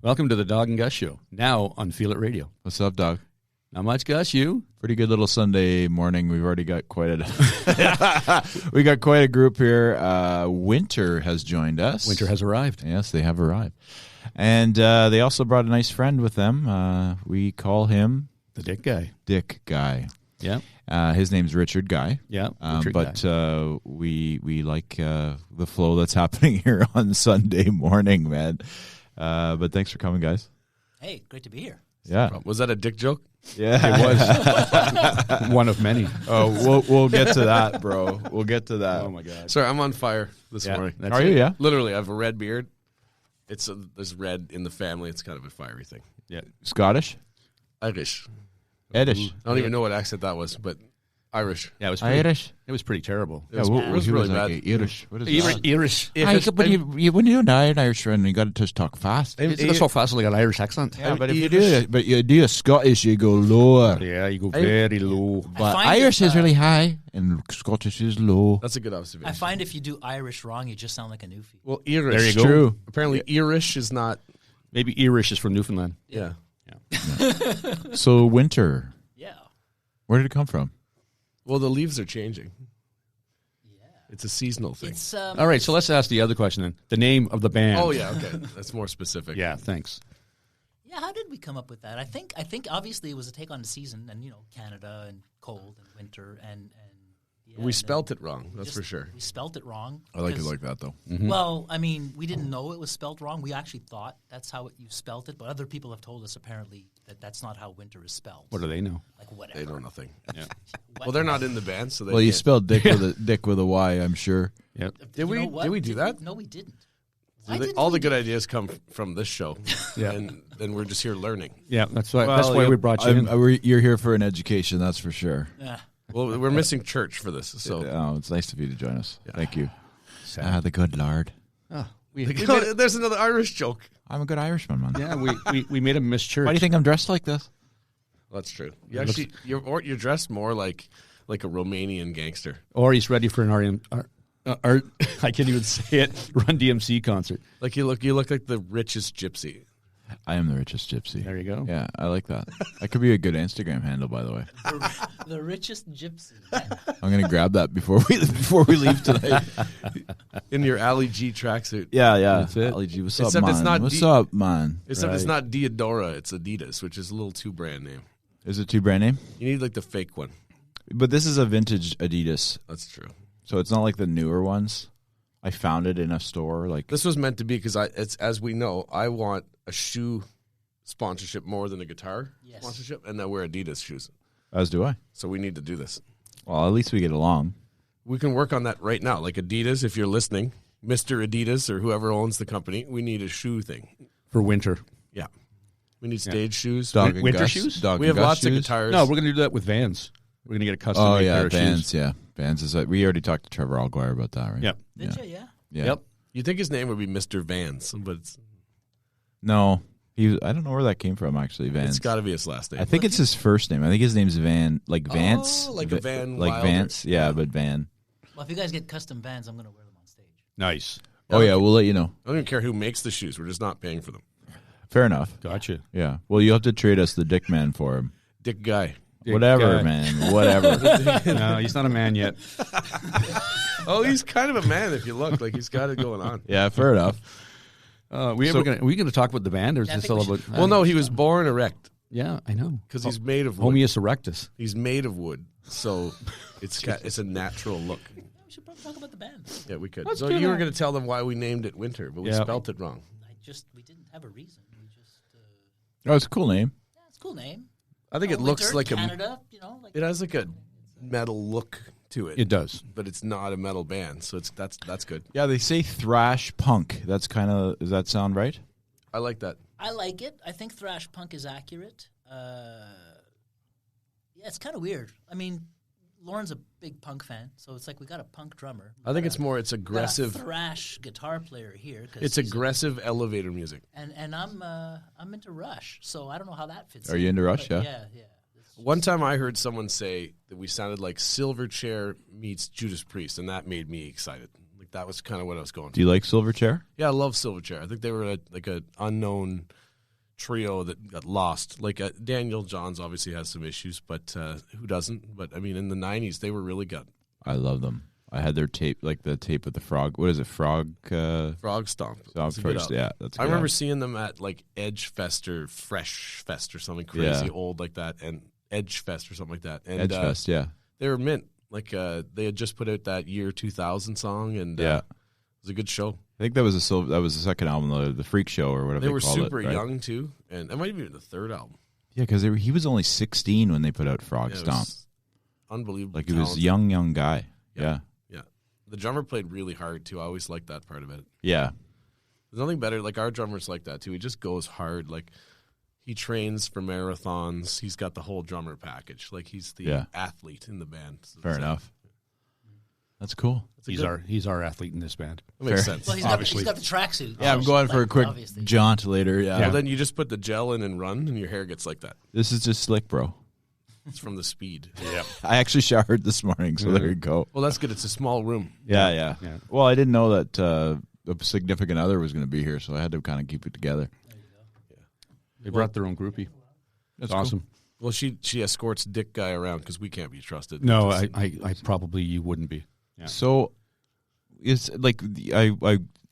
Welcome to the Dog and Gus Show, now on Feel It Radio. What's up, dog? Not much, Gus, you? Pretty good little Sunday morning. We've already got quite a group here. Wyntr has joined us. Wyntr has arrived. Yes, they have arrived. And they also brought a nice friend with them. We call him... The Dick Guy. Dick Guy. Yeah. His name's Richard Guy. Yeah, we like the flow that's happening here on Sunday morning, man. But thanks for coming, guys. Hey, great to be here. Yeah. Was that a dick joke? Yeah. It was. One of many. Oh, we'll get to that, bro. We'll get to that. Oh, my God. Sorry, I'm on fire this morning. Are you? Yeah. Literally, I have a red beard. There's red in the family. It's kind of a fiery thing. Yeah. Scottish? Irish. Edish. I don't even know what accent that was, but Irish. Yeah, it was Irish? It was pretty terrible. It was really bad. Irish. What is that? Irish. When you're an Irish friend, you got to just talk fast. It's so fast like an Irish accent. Yeah, but if you do a Scottish, you go lower. Yeah, you go very low. But Irish is really high, and Scottish is low. That's a good observation. I find if you do Irish wrong, you just sound like a newfie. Well, Irish. There you go. True. Apparently, Irish is not. Maybe Irish is from Newfoundland. Yeah. So Wyntr, Yeah. where did it come from? Well, the leaves are changing. Yeah. It's a seasonal thing. It's All right, so let's ask the other question then. The name of the band. Oh, yeah, okay. That's more specific. Yeah, thanks. Yeah, how did we come up with that? I think obviously it was a take on the season and Canada and cold and winter and yeah, We spelt it wrong, that's for sure. We spelt it wrong. I like it because- like that, though. Well, I mean, we didn't know it was spelt wrong. We actually thought that's how you spelt it, but other people have told us apparently that that's not how winter is spelled. What do they know? Like whatever. They know nothing. Yeah. Well, they're not in the band, so they Well, you can't. spelled dick with a Y, I'm sure. Yep. Did we? You know what? Did we do that? No, we didn't. All the good ideas come from this show. Yeah. And then we're just here learning. Yeah, that's why we brought you in. You're here for an education, that's for sure. Yeah. Well, we're missing church for this, so Oh, it's nice of you to join us. Thank you. The good Lord. there's another Irish joke. I'm a good Irishman, man. Yeah, we made him miss church. Why do you think I'm dressed like this? That's true. You actually, you're dressed more like a Romanian gangster. Or he's ready for an I can't even say it. Run DMC concert. Like you look like the richest gypsy. I am the richest gypsy. There you go. Yeah, I like that. That could be a good Instagram handle, by the way. The richest gypsy. I'm gonna grab that before we leave tonight. In your Ali G tracksuit. Yeah. That's it. Ali G, what's Except up, man? it's not What's up, man? Except it's not Diodora, it's Adidas, which is a little too brand name. Is it too brand name? You need like the fake one. But this is a vintage Adidas, That's true. so it's not like the newer ones. I found it in a store. Like This was meant to be because it's as we know, I want a shoe sponsorship more than a guitar sponsorship, and I wear Adidas shoes. as do I. So we need to do this. Well, at least we get along. We can work on that right now. Like Adidas, if you're listening, Mr. Adidas or whoever owns the company, we need a shoe thing. For winter. Yeah. We need stage shoes. Dog and Winter Gus- shoes? Dog We and have Gus lots of shoes? guitars. No, we're going to do that with Vans. We're going to get a custom Oh made yeah, pair of Vans. shoes. Yeah, Vans is. We already talked to Trevor Alguire about that, right? Yep. Did you? Yeah. Yeah. Yep. You think his name would be Mr. Vans, but No, I don't know where that came from. Actually, Vans. it's got to be his last name. I think it's his first name. I think his name's Van, like Vance. Oh, like a Van like Wilder. Vance. Yeah, but Van. Well, if you guys get custom Vans, I'm going to wear them on stage. Nice. Oh yeah, we'll let you know. I don't even care who makes the shoes. We're just not paying for them. Fair enough. Gotcha. Yeah. Well, you have to trade us the Dick Man for him. Dick guy. Whatever, guy. man. Whatever. No, he's not a man yet. Oh, he's kind of a man if you look. Like he's got it going on. Yeah, fair enough. Are we going to talk about the band, or is Yeah, I this think all we about? should. Well, no, he was born erect Yeah, I know. because he's made of wood. Homius erectus. He's made of wood, so it's a natural look. Yeah, we should probably talk about the band. Yeah, we could. Let's So do you were that. going to tell them why we named it Wyntr, but we Yeah. spelt it wrong. We didn't have a reason. We just, Oh, it's a cool name. yeah, it's a cool name. I think it Oh, looks Winter, like Canada, like it has like a metal look to it. It does. But it's not a metal band, so that's good. Yeah, they say thrash punk. That's kind of. Does that sound right? I like that. I like it. I think thrash punk is accurate. Yeah, it's kind of weird. I mean, Lauren's a big punk fan, so it's like we got a punk drummer. I think it's aggressive aggressive. thrash guitar player here. 'Cause It's he's aggressive elevator music. and I'm into Rush, so I don't know how that fits. Are in, you into Rush? but Yeah. yeah. One time I heard someone say that we sounded like Silverchair meets Judas Priest, and that made me excited. Like that was kind of what I was going Do you like Silverchair? Yeah, I love Silverchair. I think they were like an unknown trio that got lost. Like Daniel Johns obviously has some issues, but who doesn't? But I mean, in the '90s, they were really good. I love them. I had their tape, like the tape with the frog. What is it? Frog Stomp. first. Yeah, that's. I remember seeing them at like Edge Fest or Fresh Fest or something crazy old like that, and Edge Fest or something like that. And, Edge Fest, yeah. They were mint. Like they had just put out that year 2000 song, and it was a good show. I think that was the second album, the Freak Show or whatever they were called super it, right? young too, and it might have been the third album. Yeah, because he was only 16 when they put out Frog Stomp. Unbelievable. Like he was a young guy. Yeah. The drummer played really hard too. I always liked that part of it. Yeah. There's nothing better. Like our drummer's like that too. He just goes hard. Like he trains for marathons. He's got the whole drummer package. Like he's the athlete in the band. Fair enough. That's cool. He's our athlete in this band. That makes sense. Well, he's got the tracksuit. Yeah, I'm going for a quick obviously. jaunt later. Yeah. Well, then you just put the gel in and run, and your hair gets like that. This is just slick, bro. It's from the speed. Yeah. I actually showered this morning, so there you go. Well, that's good. It's a small room. Yeah. Well, I didn't know that a significant other was going to be here, so I had to kind of keep it together. There you go. Yeah. They brought their own groupie. That's awesome. Cool. Well, she escorts Dick Guy around because we can't be trusted. No, I probably you wouldn't be. Yeah. So, is like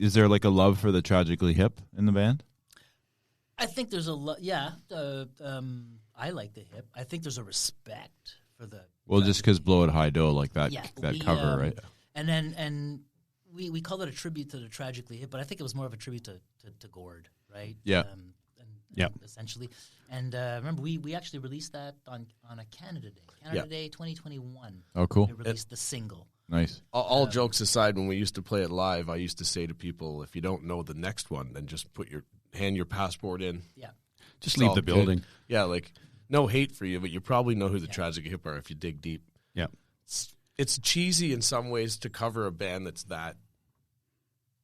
is there like a love for the Tragically Hip in the band? I think there's I like the hip. I think there's a respect for the. Well, just because Blow It High Dough, like that cover, right? And we call it a tribute to the Tragically Hip, but I think it was more of a tribute to Gord, right? Yeah. Essentially. And remember, we actually released that on a Canada Day 2021. Oh, cool. We released the single. Nice. All jokes aside, when we used to play it live, I used to say to people, if you don't know the next one, then just hand your passport in. Yeah. Just leave the building. Good. Yeah, like, no hate for you, but you probably know who the Tragically Hip are if you dig deep. Yeah. It's cheesy in some ways to cover a band that's that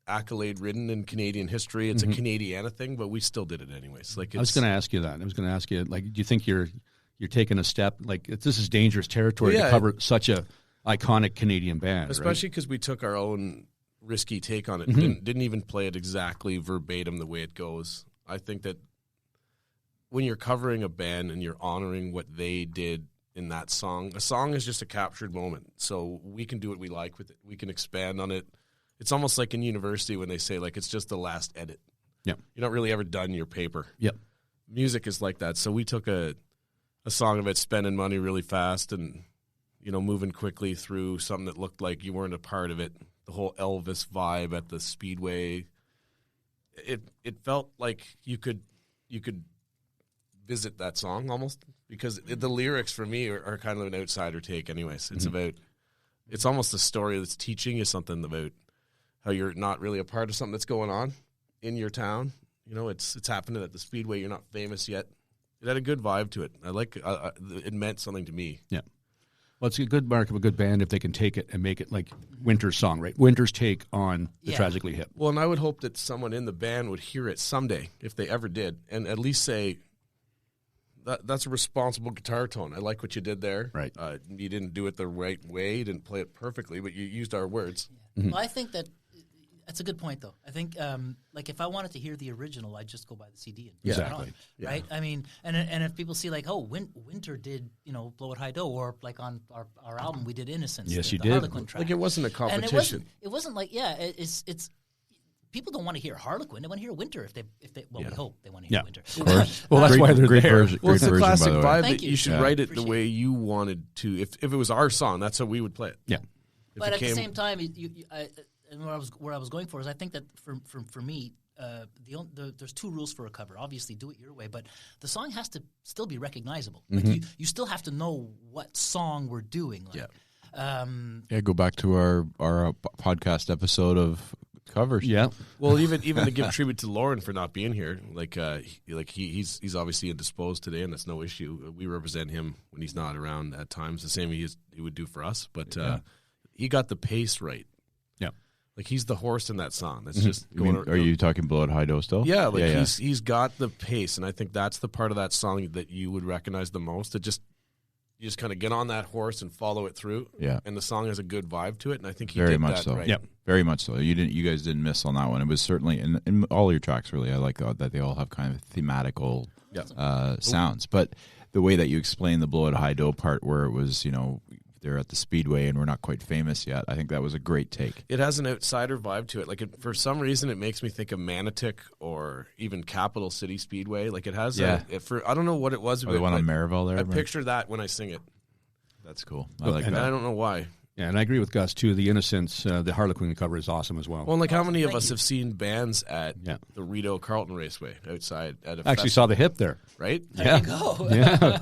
accolade-ridden in Canadian history. It's a Canadiana thing, but we still did it anyways. Like, I was going to ask you that. I was going to ask you, like, do you think you're taking a step? Like, this is dangerous territory to cover such a iconic Canadian band, especially because we took our own risky take on it. Didn't even play it exactly verbatim the way it goes. I think that when you're covering a band and you're honoring what they did in that song, a song is just a captured moment. So we can do what we like with it. We can expand on it. It's almost like in university when they say, like, it's just the last edit. Yeah. You're not really ever done your paper. Yep. Music is like that. So we took a song of it spending money really fast and, moving quickly through something that looked like you weren't a part of it. The whole Elvis vibe at the Speedway. It felt like you could visit that song almost, because the lyrics for me are kind of an outsider take anyways. It's it's almost a story that's teaching you something about how you're not really a part of something that's going on in your town. It's happening at the Speedway. You're not famous yet. It had a good vibe to it. I like it meant something to me. Yeah. Well, it's a good mark of a good band if they can take it and make it like Wyntr's song, right? Wyntr's take on the Tragically Hip. Well, and I would hope that someone in the band would hear it someday, if they ever did, and at least say, that's a responsible guitar tone. I like what you did there. Right. You didn't do it the right way. You didn't play it perfectly, but you used our words. Yeah. Well, I think that's a good point, though. I think, like, if I wanted to hear the original, I'd just go buy the CD and put it on, right? I mean, and if people see, like, oh, Wyntr did, Blow It High Dough, or, like, on our album, we did Innocence. Yes, you the did. Harlequin track. Like, it wasn't a competition. And it wasn't like, it's people don't want to hear Harlequin. They want to hear Wyntr if they we hope they want to hear Wyntr. Of course. Well, that's why they're great there. Version, Well, great it's the version, classic by the way. vibe Thank that you. you should Yeah. write it Appreciate the way you wanted to. If it was our song, that's how we would play it. Yeah. But at the same time, and where I was going for is, I think that for me, there's two rules for a cover. Obviously, do it your way, but the song has to still be recognizable. Like you still have to know what song we're doing. Like, Go back to our podcast episode of covers. Yeah. Well, even to give tribute to Lauren for not being here, he's obviously indisposed today, and that's no issue. We represent him when he's not around at times, the same he would do for us. But he got the pace right. Yeah. Like, he's the horse in that song. That's just going. Are you talking Blow It High Dough still? Yeah, he's got the pace, and I think that's the part of that song that you would recognize the most. It just you just kind of get on that horse and follow it through. Yeah. And the song has a good vibe to it, and I think he Very did much that so. right. Yep. Very much so. You guys didn't miss on that one. It was certainly in all your tracks. Really, I like that they all have kind of thematical sounds. But the way that you explained the Blow Out High Dough part, where it was, they're at the Speedway and we're not quite famous yet, I think that was a great take. It has an outsider vibe to it. Like for some reason, it makes me think of Manotick or even Capital City Speedway. Like it has. I don't know what it was. The one on Maryville there. I picture that when I sing it. That's cool. I like And that. I don't know why. Yeah, and I agree with Gus too. The Innocence, the Harlequin cover is awesome as well. Well, like how many of us have seen bands at Yeah. the Rideau Carlton Raceway outside at a Actually festival, saw the hip there. right? Yeah. Go. Yeah.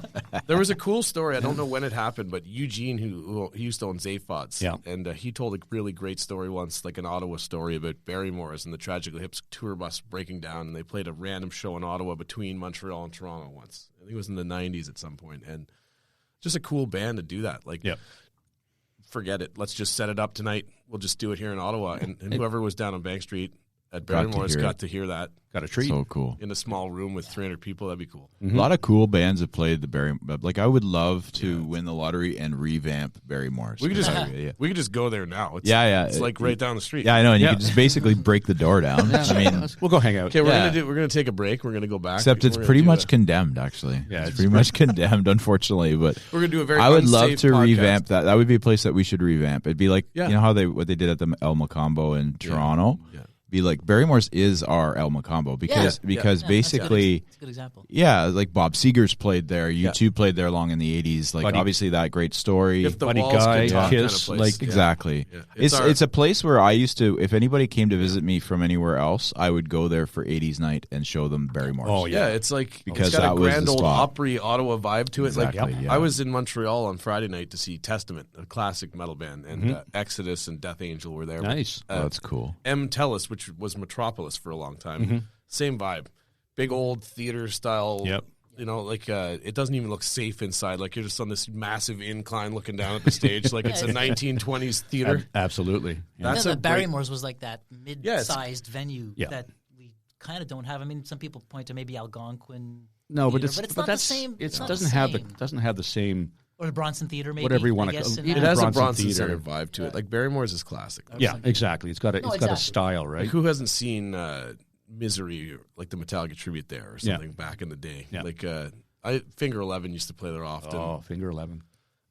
There was a cool story. I don't know when it happened, but Eugene, who he used to own Zaphods, Yeah. and he told a really great story once, like an Ottawa story about Barrymore's and the Tragically Hip's tour bus breaking down, and they played a random show in Ottawa between Montreal and Toronto once. I think it was in the 90s at some point, and just a cool band to do that. Like, Yep. forget it. Let's just set it up tonight. We'll just do it here in Ottawa. And whoever was down on Bank Street at Got to Barrymore's hear got it. to hear that Got a treat. So cool. in a small room with 300 people. That'd be cool. A lot of cool bands have played the Barry. Like I would love to win the lottery and revamp Barrymore's. We could just we we could just go there now. It's, Yeah. It's like right down the street. Yeah, I know, and Yeah. you could just basically break the door down. I mean, We'll go hang out. Okay, Yeah. we're gonna take a break. We're gonna go back. except it's We're gonna pretty do much a- condemned. Actually, Yeah, it's it's pretty much condemned, unfortunately. But We're gonna do a very. I would love unsafe to podcast. revamp that. That would be a place that we should revamp. It'd be like Yeah. you know how what they did at the El Macombo in Toronto. Yeah. Be like Barrymore's is our El Macombo because Yeah, basically. That's a good example. Yeah, like Bob Seger's played there. U2 played there long in the 80s. Like, Buddy- obviously, that great story. If the Buddy walls Guy, could talk Kiss, kind of place. like- Yeah. Exactly. Yeah. It's a place where I used to, if anybody came to visit me from anywhere else, I would go there for 80s night and show them Barrymore's. Oh, Yeah, it's like Because it's got that a was grand the old spot. Opry Ottawa vibe to it. Exactly, like yeah. I was in Montreal on Friday night to see Testament, a classic metal band, and Exodus and Death Angel were there. Nice. Oh, that's cool. M. Tellus, which was Metropolis for a long time. Same vibe. Big old theater style. Yep. You know, like it doesn't even look safe inside. Like you're just on this massive incline looking down at the stage, like it's a 1920s theater. Absolutely. Yeah. That's Yeah, a the great- Barrymore's was like that mid-sized venue Yeah. that we kind of don't have. I mean, some people point to maybe Algonquin. No, but Theater, it's not that's the same. it it's not doesn't the have same. doesn't have the same. Or the Bronson Theater, maybe. Whatever you wanna I guess, call in it. It that. has a Bronson Bronson Theater. Center vibe to it. Like Barrymore's is classic. Yeah, exactly. It's got a got a exactly. style, right? Like who hasn't seen Misery, or like the Metallica tribute there or Yeah. something back in the day? Yeah. Like Finger 11 used to play there often. Oh, Finger 11.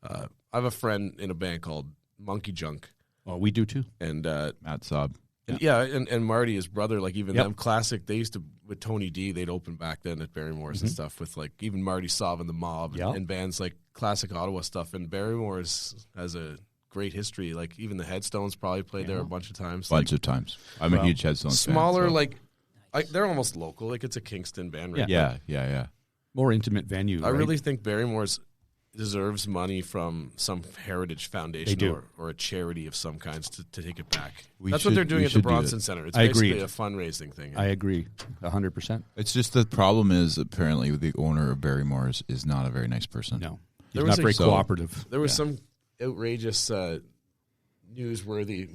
I have a friend in a band called Monkey Junk, Oh, we do too. and Matt Saab. and Marty, his brother, like even Yep. them classic. They used to with Tony D. They'd open back then at Barrymore's and stuff with like even Marty Saab and the Mob Yeah. and bands like classic Ottawa stuff. And Barrymore's has a great history. Like even the Headstones probably played there a bunch of times. Bunch of times. I'm a Well, huge Headstones fan. smaller, so- like they're almost local. Like it's a Kingston band, right? Yeah. More intimate venue. I right? really think Barrymore's deserves money from some heritage foundation They do. or a charity of some kinds to take it back. We That's what they're should- doing we at the should do Bronson it. Center. It's I basically agree. a fundraising thing. I agree 100%. It's just the problem is apparently the owner of Barrymore's is not a very nice person. No. He's There not was very so- cooperative. There was some outrageous newsworthy,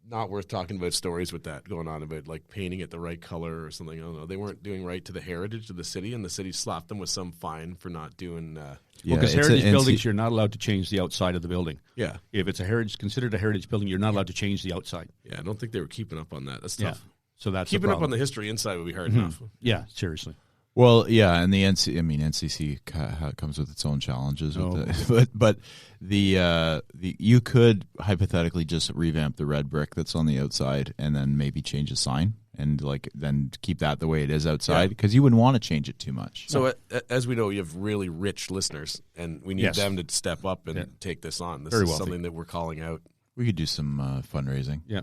not worth talking about stories with that going on about like painting it the right color or something. I don't know. They weren't doing right to the heritage of the city, and the city slapped them with some fine for not doing. Well, because it's heritage a- buildings, you're not allowed to change the outside of the building. Yeah, If it's considered a heritage building, you're not allowed to change the outside. yeah. I don't think they were keeping up on that. That's Yeah. tough. So that's Keeping the up on the problem. history inside would be hard enough. Yeah, seriously. Well, yeah, and the NCC comes with its own challenges. But the you could hypothetically just revamp the red brick that's on the outside, and then maybe change a sign, and then keep that the way it is outside, because you wouldn't want to change it too much. So as we know, you have really rich listeners, and we need Yes. them to step up and take this on. This Very is wealthy. something that we're calling out. We could do some fundraising. Yeah.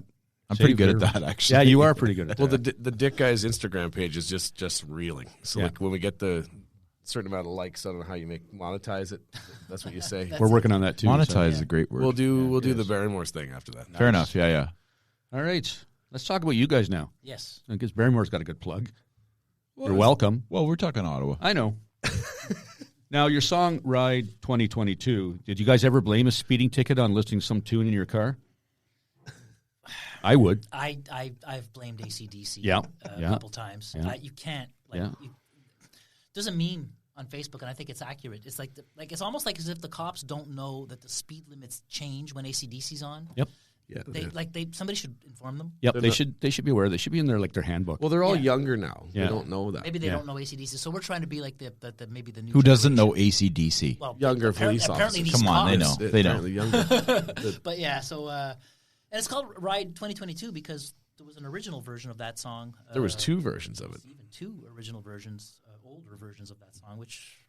I'm Save pretty good your- at that, actually. Yeah, you are pretty good at Well, that. the Dick Guy's Instagram page is just reeling. So Yeah. like when we get the certain amount of likes, I don't know how you monetize it. That's what you say. We're working on that too. Monetize so- is a great word. We'll do the Barrymore's thing after that. Fair enough. Yeah. All right. Let's talk about you guys now. Yes. Because Barrymore's got a good plug. You're welcome. Well, we're talking Ottawa. I know. Now, your song Ride 2022, did you guys ever blame a speeding ticket on listening to some tune in your car? I would. I've blamed AC/DC Yeah, a yeah, couple times. yeah. You can't Yeah. doesn't mean on Facebook, and I think it's accurate. It's like it's almost like as if the cops don't know that the speed limits change when AC/DC's on. Yep. Yeah, Somebody should inform them. Yep. They should be aware. They should be in their handbook. well, they're all Yeah. younger now. Yeah. They don't know that. Maybe they don't know AC/DC, so we're trying to be like the maybe the new. Who doesn't know generation. AC/DC? Well, Younger police apparently officers. these Come on, they cops. know. They know. Apparently younger. But yeah, so and it's called Ride 2022 because there was an original version of that song. There was 2 versions of it. Even 2 original versions, older versions of that song, which.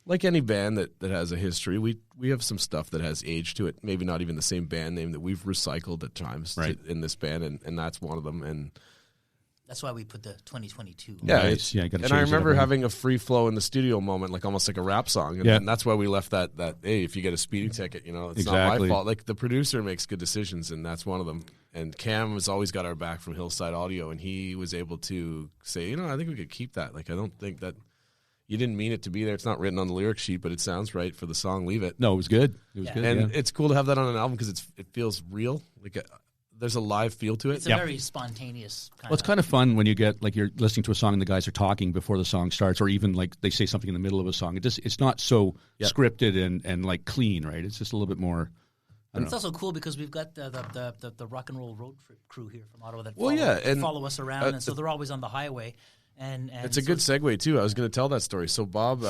Like any band that has a history, we have some stuff that has age to it. Maybe not even the same band name that we've recycled at times in this band, and that's one of them. And that's why we put the 2022. yeah, Right. Yeah, you gotta and I change it remember up. having a free flow in the studio moment, like almost like a rap song. And that's why we left that. Hey, if you get a speeding ticket, it's not Exactly. my fault. Like the producer makes good decisions, and that's one of them. And Cam has always got our back from Hillside Audio, and he was able to say, I think we could keep that. Like I don't think that. You didn't mean it to be there. It's not written on the lyric sheet, but it sounds right for the song. Leave it. No, it was good. It was good. And yeah. it's cool to have that on an album because it feels real. Like there's a live feel to it. It's a very spontaneous kind Well, it's kind of fun when you get like you're listening to a song and the guys are talking before the song starts, or even like they say something in the middle of a song. It's not so scripted and like clean, right? It's just a little bit more. And it's also cool because we've got the rock and roll road trip crew here from Ottawa that follow us around, and so they're always on the highway. And it's a good segue too. I was going to tell that story. So Bob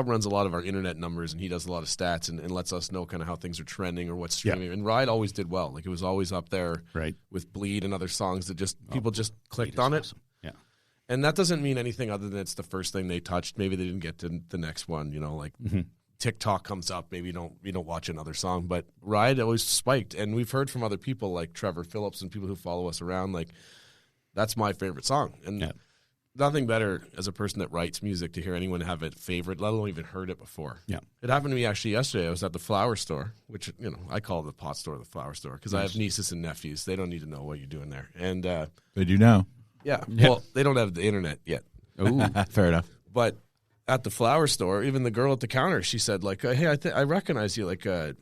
runs a lot of our internet numbers, and he does a lot of stats and lets us know kind of how things are trending or what's streaming. And Ride always did well. Like it was always up there with Bleed and other songs that people just clicked on it. Awesome. Yeah. And that doesn't mean anything other than it's the first thing they touched. Maybe they didn't get to the next one. Like TikTok comes up, maybe you don't watch another song. But Ride always spiked, and we've heard from other people like Trevor Phillips and people who follow us around. Like that's my favorite song, and nothing better as a person that writes music to hear anyone have a favorite, let alone even heard it before. Yeah, it happened to me actually yesterday. I was at the flower store, which I call the pot store the flower store because I have nieces and nephews. They don't need to know what you're doing there, and They do now. yeah. Well, they don't have the internet yet. Oh, Fair enough. But at the flower store, even the girl at the counter, she said, like, hey, I recognize you. Like, I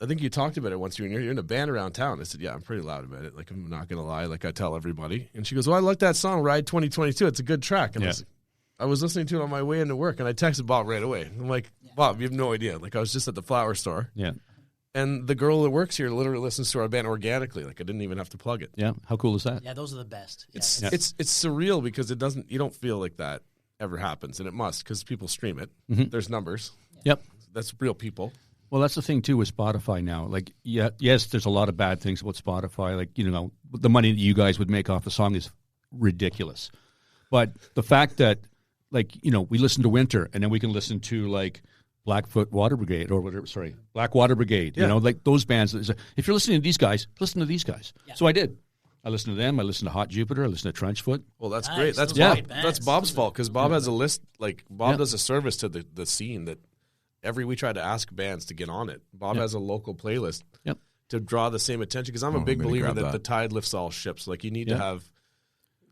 think you talked about it once. You're in a band around town. I said, yeah, I'm pretty loud about it. Like, I'm not going to lie. Like, I tell everybody. And she goes, well, I like that song, Ride 2022. It's a good track. And I was listening to it on my way into work, and I texted Bob right away. I'm like, Bob, you have no idea. Like, I was just at the flower store. yeah. And the girl that works here literally listens to our band organically. Like, I didn't even have to plug it. Yeah. How cool is that? Yeah, those are the best. Yeah, It's surreal because you don't feel like that ever happens, and it must because people stream it. There's numbers. Yep. That's real people. Well, that's the thing too with Spotify now. Like, yes, there's a lot of bad things about Spotify. Like, the money that you guys would make off a song is ridiculous. But the fact that, like, we listen to Wyntr, and then we can listen to like Blackfoot Water Brigade or whatever. Sorry, Black Water Brigade. Yeah. Like those bands. If you're listening to these guys, listen to these guys. Yeah. So I did. I listened to them. I listened to Hot Jupiter. I listened to Trenchfoot. Well, that's Nice. great. That's Those are Bob. great bands. That's Bob's fault because Bob has a list. Like Bob does a service to the scene that we try to ask bands to get on it. Bob has a local playlist to draw the same attention because I'm a big believer that the tide lifts all ships. Like you need to have.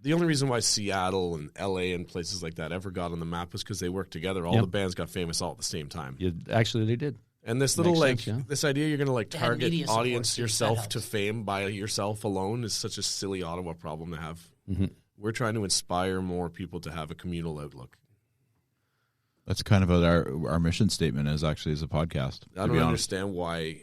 The only reason why Seattle and LA and places like that ever got on the map was because they worked together. All the bands got famous all at the same time. Yeah, actually, they did. And this little Makes sense, this idea you're going to They had target media support, audience too. That yourself to helps. fame by yourself alone is such a silly Ottawa problem to have. Mm-hmm. We're trying to inspire more people to have a communal outlook. That's kind of what our mission statement is actually as a podcast. I don't understand why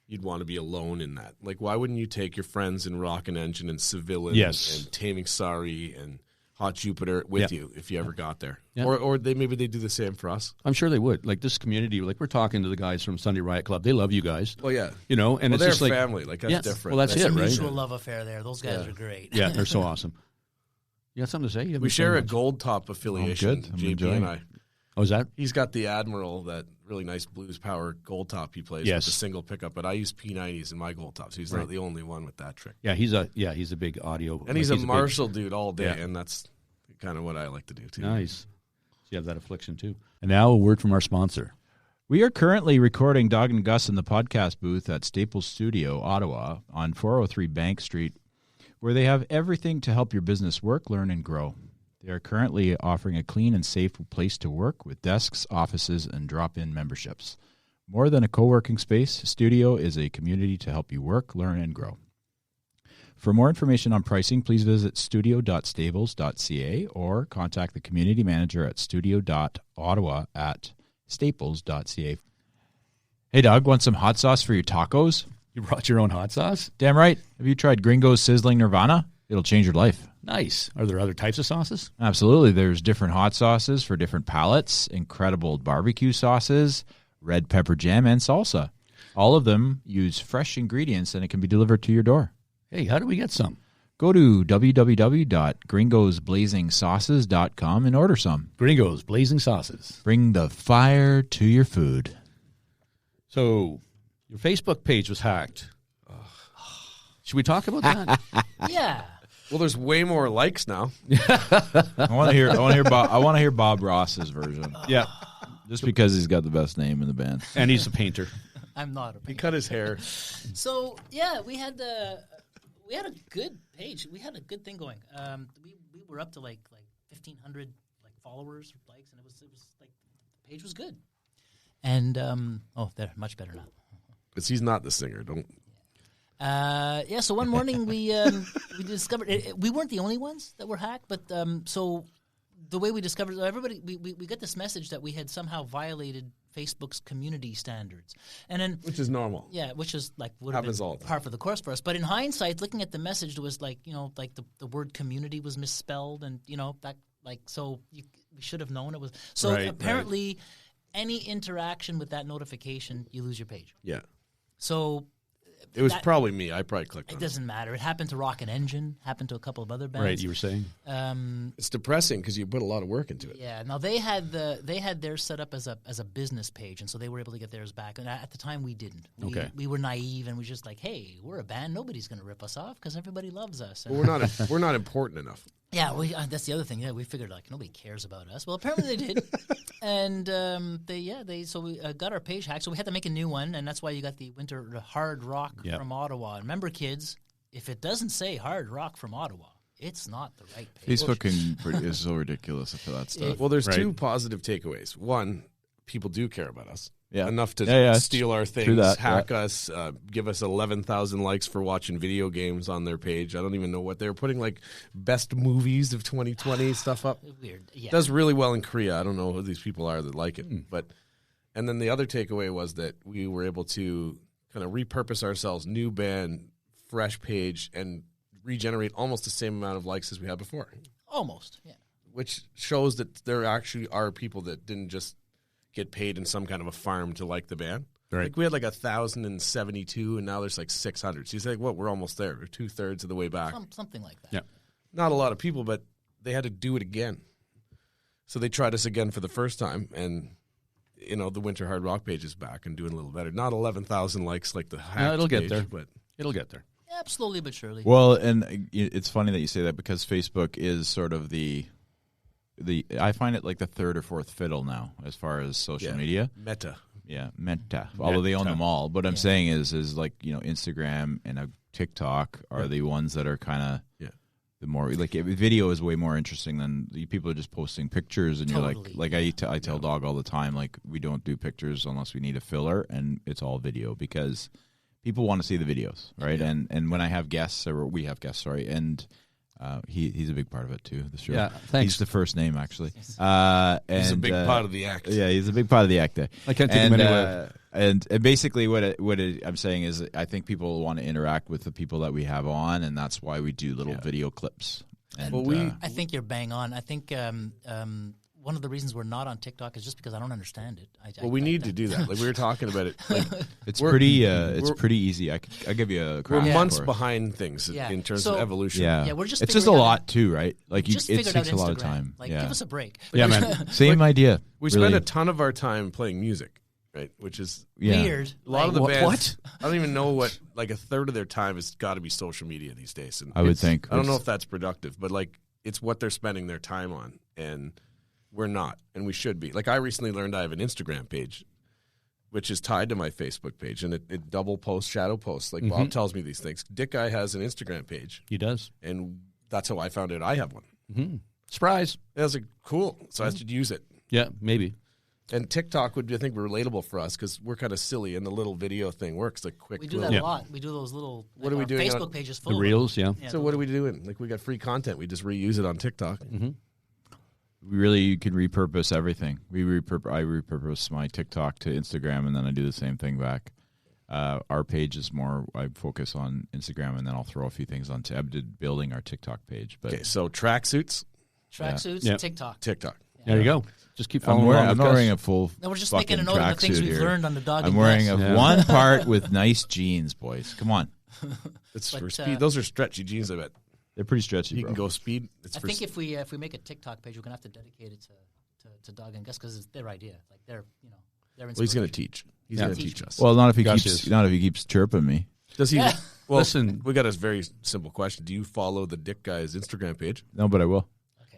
you'd want to be alone in that. Like, why wouldn't you take your friends in Rockin' Engine and Civilian and Taming Sorry and Hot Jupiter with you if you ever got there? Yeah. Or maybe they do the same for us. I'm sure they would. Like this community, like we're talking to the guys from Sunday Riot Club. They love you guys. Well, yeah. And it's they're just like family. Like, that's different. Well, that's It's it, a right? mutual love affair there. Those guys are great. Yeah, they're so awesome. You got something to say? We share a Gold Top affiliation, good. I'm JP enjoying and it. I. Oh, is that? He's got the Admiral, that really nice blues power Gold Top he plays with the single pickup, but I use P90s in my Gold Tops. He's not the only one with that trick. Yeah, he's a big audio. And he's a Marshall dude all day, and that's kind of what I like to do too. Nice. So you have that affliction too. And now a word from our sponsor. We are currently recording Dog and Gus in the podcast booth at Staples Studio, Ottawa, on 403 Bank Street, where they have everything to help your business work, learn, and grow. They are currently offering a clean and safe place to work with desks, offices, and drop-in memberships. More than a co-working space, Studio is a community to help you work, learn, and grow. For more information on pricing, please visit studio.stables.ca or contact the community manager at studio.ottawa@staples.ca. Hey, Doug, want some hot sauce for your tacos? You brought your own hot sauce? Damn right. Have you tried Gringo's Sizzling Nirvana? It'll change your life. Nice. Are there other types of sauces? Absolutely. There's different hot sauces for different palates, incredible barbecue sauces, red pepper jam, and salsa. All of them use fresh ingredients, and it can be delivered to your door. Hey, how do we get some? Go to www.gringosblazingsauces.com and order some. Gringo's Blazing Sauces. Bring the fire to your food. So, your Facebook page was hacked. Should we talk about that? Yeah. Well, there's way more likes now. I want to hear Bob Ross's version. Yeah. Just because he's got the best name in the band. And he's a painter. I'm not a He painter. cut his hair. So yeah, we had a good page. We had a good thing going. We were up to like 1,500 followers, likes, and it was like the page was good. And they're much better now. Because he's not the singer. Don't. Yeah. So one morning we discovered we weren't the only ones that were hacked, but so the way we discovered everybody, we got this message that we had somehow violated Facebook's community standards, and then Which is normal. yeah, which is like would have Happens been all the time. par for the course for us. But in hindsight, looking at the message, there was like the word community was misspelled, and that we should have known it was. So Right, apparently, any interaction with that notification, you lose your page. Yeah. So It was that- probably me. I probably clicked it on it. doesn't matter. It happened to Rock and Engine. Happened to a couple of other bands. Right, you were saying? It's depressing because you put a lot of work into it. Yeah. Now they had theirs set up as a business page, and so they were able to get theirs back. And at the time, we didn't. We were naive, and we were just like, hey, we're a band. Nobody's going to rip us off because everybody loves us. And But we're not important enough. yeah, that's the other thing. Yeah, we figured like nobody cares about us. Well, apparently they did, and so we got our page hacked. So we had to make a new one, and that's why you got the Wyntr Hard Rock Yep. from Ottawa. And remember, kids, if it doesn't say Hard Rock from Ottawa, it's not the right page. Facebook is so ridiculous for that stuff. Well, there's Right. two positive takeaways. One, people do care about us. Yeah. Enough to Yeah, steal our true things, that, hack us, give us 11,000 likes for watching video games on their page. I don't even know what they're putting, like best movies of 2020 stuff up. Weird. Yeah. Does really well in Korea. I don't know who these people are that like it. And then the other takeaway was that we were able to kind of repurpose ourselves, new band, fresh page, and regenerate almost the same amount of likes as we had before. Almost. Yeah. Which shows that there actually are people that didn't just get paid in some kind of a farm to like the band. Right. Like we had like 1,072, and now there's like 600. So you say, like, what? We're almost there. We're 2/3 of the way back. Something like that. Yeah. Not a lot of people, but they had to do it again. So they tried us again for the first time, and the Wyntr Hard Rock page is back and doing a little better. Not 11,000 likes like the hacked it'll get page, there. but It'll get there. Yeah, slowly but surely. Well, and it's funny that you say that because Facebook is sort of the I find it like the third or fourth fiddle now as far as social media. Meta. Yeah, Meta. Although they own them all, but what I'm saying is like Instagram and TikTok are the ones that are kind of the more like video is way more interesting than people are just posting pictures, and Totally. you're like I tell Dog all the time, like we don't do pictures unless we need a filler, and it's all video because people want to see the videos, right? Yeah. And when I have guests, or we have guests, sorry, and he's a big part of it too. The show. Yeah, thanks. He's the first name actually. He's a big part of the act. Yeah, he's a big part of the act there. I can't think of anyone. And basically, what I'm saying is, I think people want to interact with the people that we have on, and that's why we do little video clips. And, Well, I think you're bang on. I think one of the reasons we're not on TikTok is just because I don't understand it. We need to do that. Like we were talking about it. Like, it's we're- pretty easy. I'll give you a we're crash months course. behind things Yeah. in terms So- of evolution. Yeah, we're just it's just a figuring out- lot too, right? Like just it figured takes out a lot of Instagram. time. Like, yeah. give us a break. Yeah, man. Same idea. We really. spend a ton of our time playing music, right? Which is Yeah. Weird. a lot of the What- bands. I don't even know what. Like a third of their time has got to be social media these days. And I would it's- think. I don't know if that's productive, but like it's what they're spending their time on, and we're not, and we should be. Like I recently learned I have an Instagram page, which is tied to my Facebook page, and it double posts, shadow posts. Like Bob tells me these things. Dick Guy has an Instagram page, He does. and that's how I found out I have one. Mm-hmm. Surprise. And I was like, cool. So I should use it. Yeah, maybe. And TikTok would be, I think, relatable for us because we're kind of silly, and the little video thing works like quick. We do that a lot. We do those little. What are we doing? Facebook pages full the of reels, them. yeah. So what are we doing? Like we got free content. We just reuse it on TikTok. Mm-hmm. We really can repurpose everything. I repurpose my TikTok to Instagram, and then I do the same thing back. Our page is more, I focus on Instagram, and then I'll throw a few things on. I did building our TikTok page. But Okay, so tracksuits, Tracksuits, TikTok. There you go. Just keep following along. I'm not wearing a full. No, we're just fucking making a note of the things tracksuit we've here. learned on the dog. I'm wearing one part with nice jeans, boys. Come on, it's But, for speed. Those are stretchy jeans. I bet they're pretty stretchy. you bro. can go speed. It's I for think if we make a TikTok page, we're gonna have to dedicate it to Doug and Gus because it's their idea. Like they're well, he's going to teach. He's going to Teach teach us. Well, not if he Gus keeps is. not if he keeps chirping me. Does he? Yeah. Well, Listen. we got a very simple question. Do you follow the Dick Guy's Instagram page? No, but I will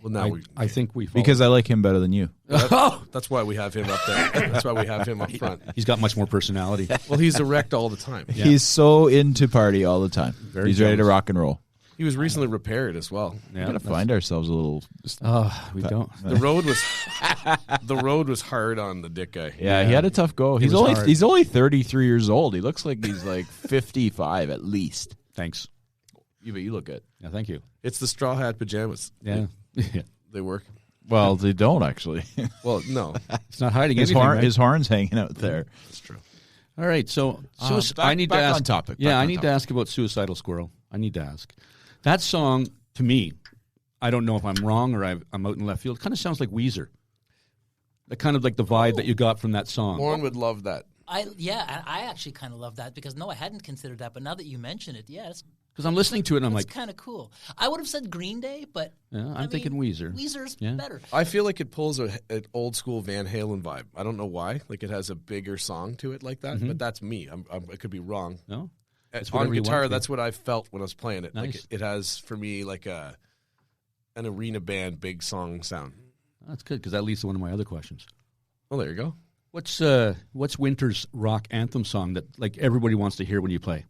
Well, now I think we because I like him better than you. that's why we have him up there. That's why we have him up front. he's got much more personality. Well, he's erect all the time. Yeah. He's so into party all the time. Very He's ready to jealous. rock and roll. He was recently repaired as well. We gotta find ourselves a little. We don't. The road was hard on the Dick Guy. Yeah, he had a tough go. He's was hard. only 33 years old. He looks like he's like 55 at least. Thanks. But you look good. Yeah, thank you. It's the straw hat pajamas. Yeah. Yeah. They work. Well, they don't actually. Well, no, It's not hiding his, anything. horn, right? his horn's hanging out there. that's true. All right, so back- I need back to ask on topic, Yeah, back I on need topic. to ask about Suicidal Squirrel. I need to ask. That song, to me, I don't know if I'm wrong or I'm out in left field. Kind of sounds like Weezer. The kind of like the vibe that you got from that song. Lauren would love that. I actually kind of love that because I hadn't considered that, but now that you mention it, yes, Because I'm listening to it and I'm it's like, kind of cool. I would have said Green Day, but yeah, I I'm thinking mean, Weezer. Weezer's Yeah. better. I feel like it pulls an old school Van Halen vibe. I don't know why. Like it has a bigger song to it like that, but that's me. I could be wrong. No? It's On whatever you guitar, want to. that's what I felt when I was playing it. Like Nice. it has for me like an arena band big song sound. That's good because that leads to one of my other questions. Well, there you go. What's Winter's rock anthem song that like everybody wants to hear when you play?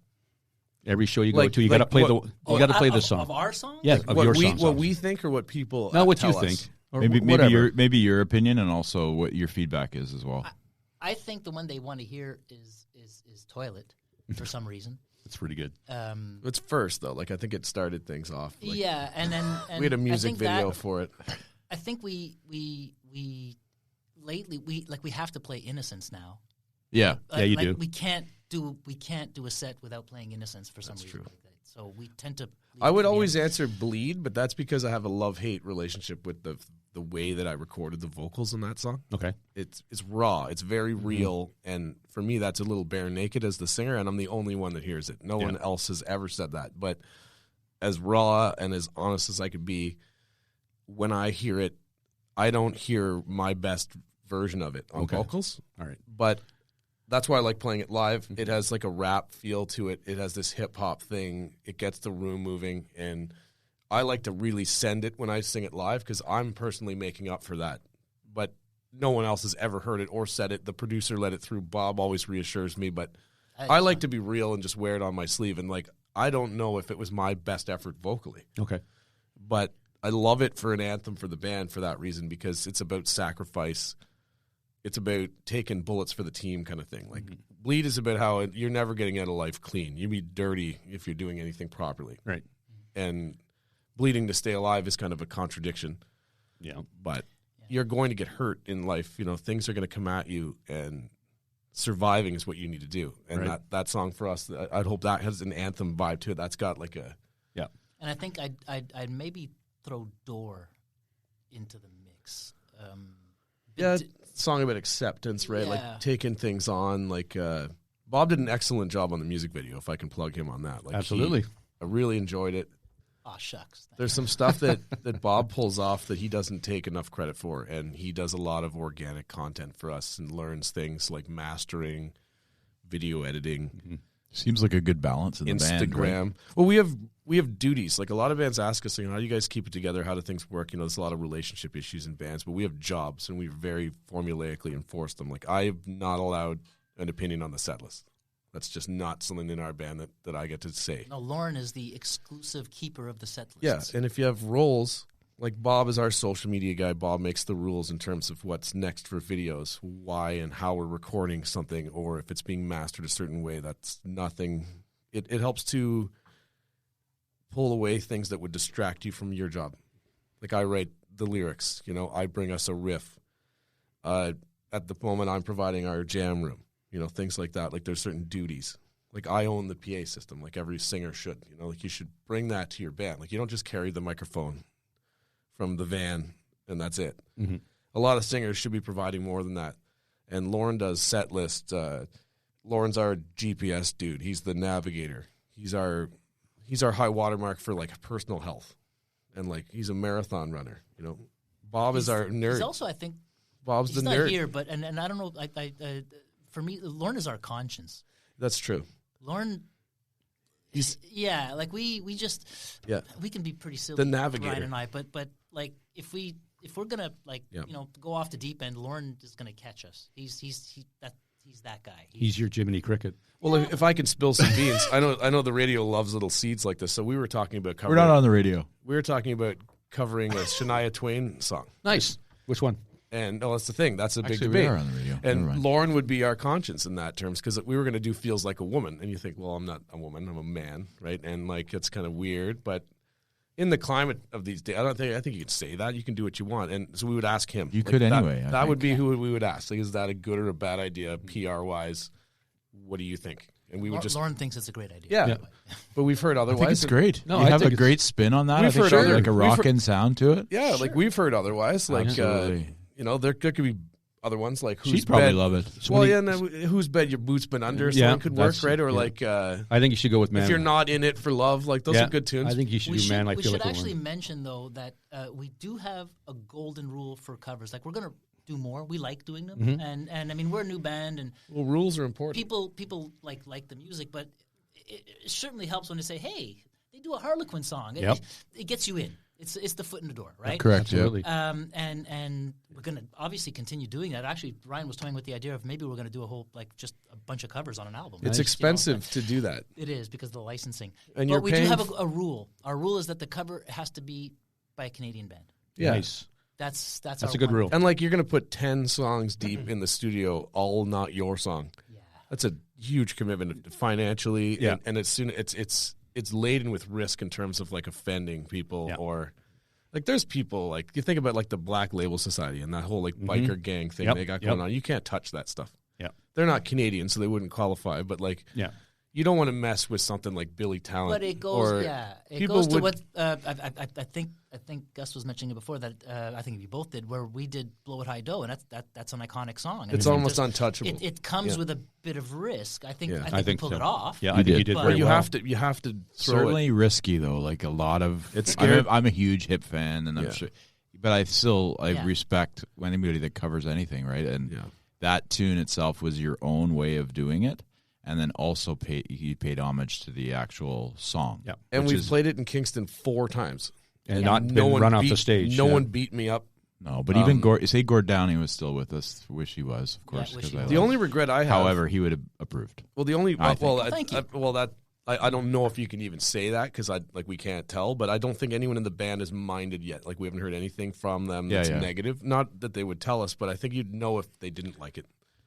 Every show you go Like- to, you like got to play what- you got to play of, this song. of our song. Yeah, of your song. what we think or what people Not what you tell us. think. Or Maybe whatever. maybe your opinion and also what your feedback is as well. I think the one they want to hear is Toilet for some reason. It's pretty good. It's first though. Like I think it started things off. Like, Yeah, and then we had a I music think video that- for it. I think we lately we have to play Innocence now. Yeah. Yeah, you like, do. We can't do a set without playing Innocence for some reason. true. Like that. So we tend to. I would leave it to the always end. answer Bleed, but that's because I have a love-hate relationship with the way that I recorded the vocals in that song. Okay. It's raw. It's very real, and for me, that's a little bare naked as the singer, and I'm the only one that hears it. No one else has ever said that. But as raw and as honest as I could be, when I hear it, I don't hear my best version of it on Okay. vocals. All right. But that's why I like playing it live. It has like a rap feel to it. It has this hip hop thing. It gets the room moving, and I like to really send it when I sing it live because I'm personally making up for that. But no one else has ever heard it or said it. The producer let it through. Bob always reassures me, but I like to be real and just wear it on my sleeve. And like, I don't know if it was my best effort vocally, Okay. but I love it for an anthem for the band for that reason because it's about sacrifice. It's about taking bullets for the team kind of thing. Like Bleed is about how you're never getting out of life clean. You'd be dirty if you're doing anything properly. Right. And bleeding to stay alive is kind of a contradiction. Yeah. But you're going to get hurt in life. You know, things are going to come at you, and surviving is what you need to do. And Right. that song for us, I'd hope that has an anthem vibe to it. That's got like a Yeah. And I think I'd maybe throw Door into the mix. song about acceptance, right? Yeah. Like taking things on. Like Bob did an excellent job on the music video. If I can plug him on that, like Absolutely. I really enjoyed it. Oh shucks. There's some stuff that Bob pulls off that he doesn't take enough credit for, and he does a lot of organic content for us and learns things like mastering, video editing, Seems like a good balance in the band. Right? Instagram. Well, we have duties. Like a lot of bands ask us, how do you guys keep it together? How do things work? There's a lot of relationship issues in bands, but we have jobs and we very formulaically enforce them. Like I'm not allowed an opinion on the set list. That's just not something in our band that I get to say. No, Lauren is the exclusive keeper of the set Yeah, lists. and if you have roles, Like Bob is our social media guy. Bob makes the rules in terms of what's next for videos, why and how we're recording something, or if it's being mastered a certain way. That's nothing. It helps to pull away things that would distract you from your job. Like I write the lyrics, I bring us a riff. At the moment, I'm providing our jam room, things like that. Like there's certain duties. Like I own the PA system, like every singer should. Like you should bring that to your band. Like you don't just carry the microphone from the van and that's it. Mm-hmm. A lot of singers should be providing more than that. And Lauren does set list. Lauren's our GPS dude. He's the navigator. He's our high watermark for like personal health, and like he's a marathon runner. Bob is our nerd. He's also, I think, Bob's he's the not nerd. here, but and I don't know. For me, Lauren is our conscience. That's true. Lauren. Yeah, like we just we can be pretty silly, The navigator. Ryan and I, but like if we're gonna go off the deep end, Lauren is gonna catch us. He's that guy. He's your Jiminy Cricket. Well, if I can spill some beans, I know the radio loves little seeds like this. So we were talking about covering. We're not on the radio. We were talking about covering a Shania Twain song. Nice. Which one? And that's the thing. That's a big Actually, debate. we are on the radio. Never And mind. Lauren would be our conscience in that terms because we were going to do Feels Like a Woman. And you think, well, I'm not a woman. I'm a man, right? And like it's kind of weird. But in the climate of these days, I think you can say that. You can do what you want. And so we would ask him. You could anyway, I That think. would be who we would ask. Like, is that a good or a bad idea PR-wise? What do you think? And we would just... Lauren thinks it's a great idea. Yeah. But we've heard I otherwise. think it's great. No, you I have think a it's- great spin on that. I We've think heard there's other- like a we've rockin' heard- sound to it. Yeah, like we've heard otherwise. Like, Absolutely. there could be other ones like who's She'd probably bed, love it. Well, yeah, no, whose bed your boots been under? Yeah, Something could work, that's- right? Or yeah. like, I think you should go with Man. if you're not in it for love, like those are good tunes. I think you should do Man. I We feel should like a actually woman. mention though that we do have a golden rule for covers. Like we're gonna do more. We like doing them, Mm-hmm. and I mean we're a new band, and Well, rules are important. people like the music, but it certainly helps when they say, "Hey, they do a Harlequin song." Yep. It gets you in. It's the foot in the door, right? Correct. Yeah. Absolutely. And we're going to obviously continue doing that. Actually, Ryan was toying with the idea of maybe we're going to do a whole just a bunch of covers on an album. It's expensive to do that. It is because of the licensing. And but you're we do paying have a rule. Our rule is that the cover has to be by a Canadian band. Yeah. Nice. That's That's our a good one. rule. And like you're going to put 10 songs deep in the studio, all not your song. Yeah. That's a huge commitment financially. Yeah. And it's laden with risk in terms of like offending people Yeah. or like there's people like you think about like the Black Label Society and that whole like biker gang thing Yep. they got Yep. going on. You can't touch that stuff. Yeah. They're not Canadian, so they wouldn't qualify. But like, Yeah. you don't want to mess with something like Billy Talent. But it goes, or it people goes to would- what I think Gus was mentioning it before that I think you both did, where we did "Blow It High Dough," and that's an iconic song. It's I mean, almost just- untouchable. It comes Yeah. with a bit of risk. I think Yeah. I I think think we pulled so. it off. Yeah, I You think you did. did But very you well. have to throw Certainly it. risky though. Like a lot of It's scary. I'm a huge hip fan, and I'm Yeah. sure, but I Yeah. respect anybody that covers anything, right? And Yeah. that tune itself was your own way of doing it, and then also he paid homage to the actual song. Yeah. And which we've is- played it in Kingston 4 times. And not been run off the stage. No yeah. one beat me up. No, but even Gord Downey was still with us. Wish he was, of course. wish 'cause he I was. The love- only regret I have, however, he would have approved. well, the only I think. well, Thank you. I don't know if you can even say that because we can't tell, but I don't think anyone in the band is minded yet. Like we haven't heard anything from them that's Yeah. negative. Not that they would tell us, but I think you'd know if they didn't like it.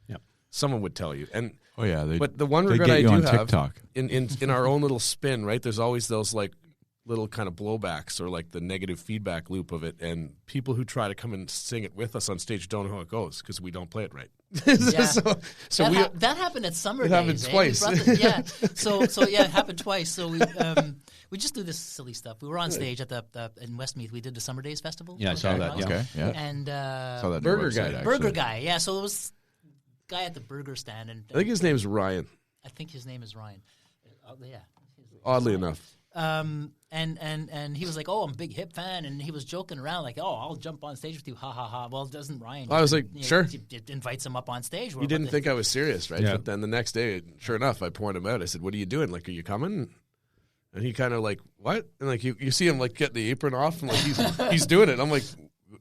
Yeah. Someone would tell you. And Oh yeah, but the one they regret get I you do on have TikTok. in our own little spin, right? There's always those like little kind of blowbacks or like the negative feedback loop of it, and people who try to come and sing it with us on stage don't know how it goes because we don't play it right. Yeah. so that happened at Summer It Days. happened eh? We twice. brought yeah. So yeah, it happened twice. So we just do this silly stuff. We were on stage at the in Westmeath. We did the Summer Days Festival. Yeah, I saw that, yeah. Okay, yeah. And Saw that on Burger your website, Guy. actually. Burger Guy. Yeah. So it was guy at the burger stand, and I think his name's Ryan. I think his name is Ryan. Yeah. Oddly enough, And he was like, "Oh, I'm a big hip fan," and he was joking around like, "Oh, I'll jump on stage with you, ha ha ha." Well, doesn't Ryan? I was like, "Sure." It invites him up on stage. he didn't think I was serious, right? Yeah. But then the next day, sure enough, I pointed him out. I said, "What are you doing? Like, are you coming?" And he kind of like, "What?" And like you see him like get the apron off, and like he's doing it. I'm like,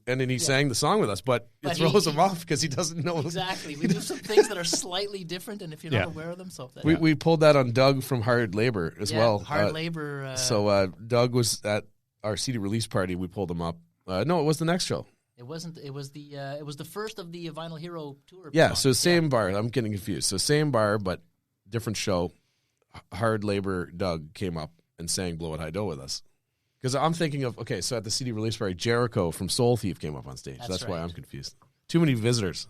and then he sang the song with us, but it But throws he- him off because he doesn't know Exactly. We do some things that are slightly different, and if you're not Yeah. aware of them, so that, We pulled that on Doug from Hard Labor as yeah, well. hard labor. So Doug was at our CD release party. We pulled him up, No, it was the next show. It wasn't. It was the first of the Vinyl Hero tour. Yeah, songs. so same bar. I'm getting confused. So same bar, but different show. Hard Labor Doug came up and sang Blow It High Do with us. Because I'm thinking of, okay, so at the CD release party, Jericho from Soul Thief came up on stage. That's why right. I'm confused. Too many visitors.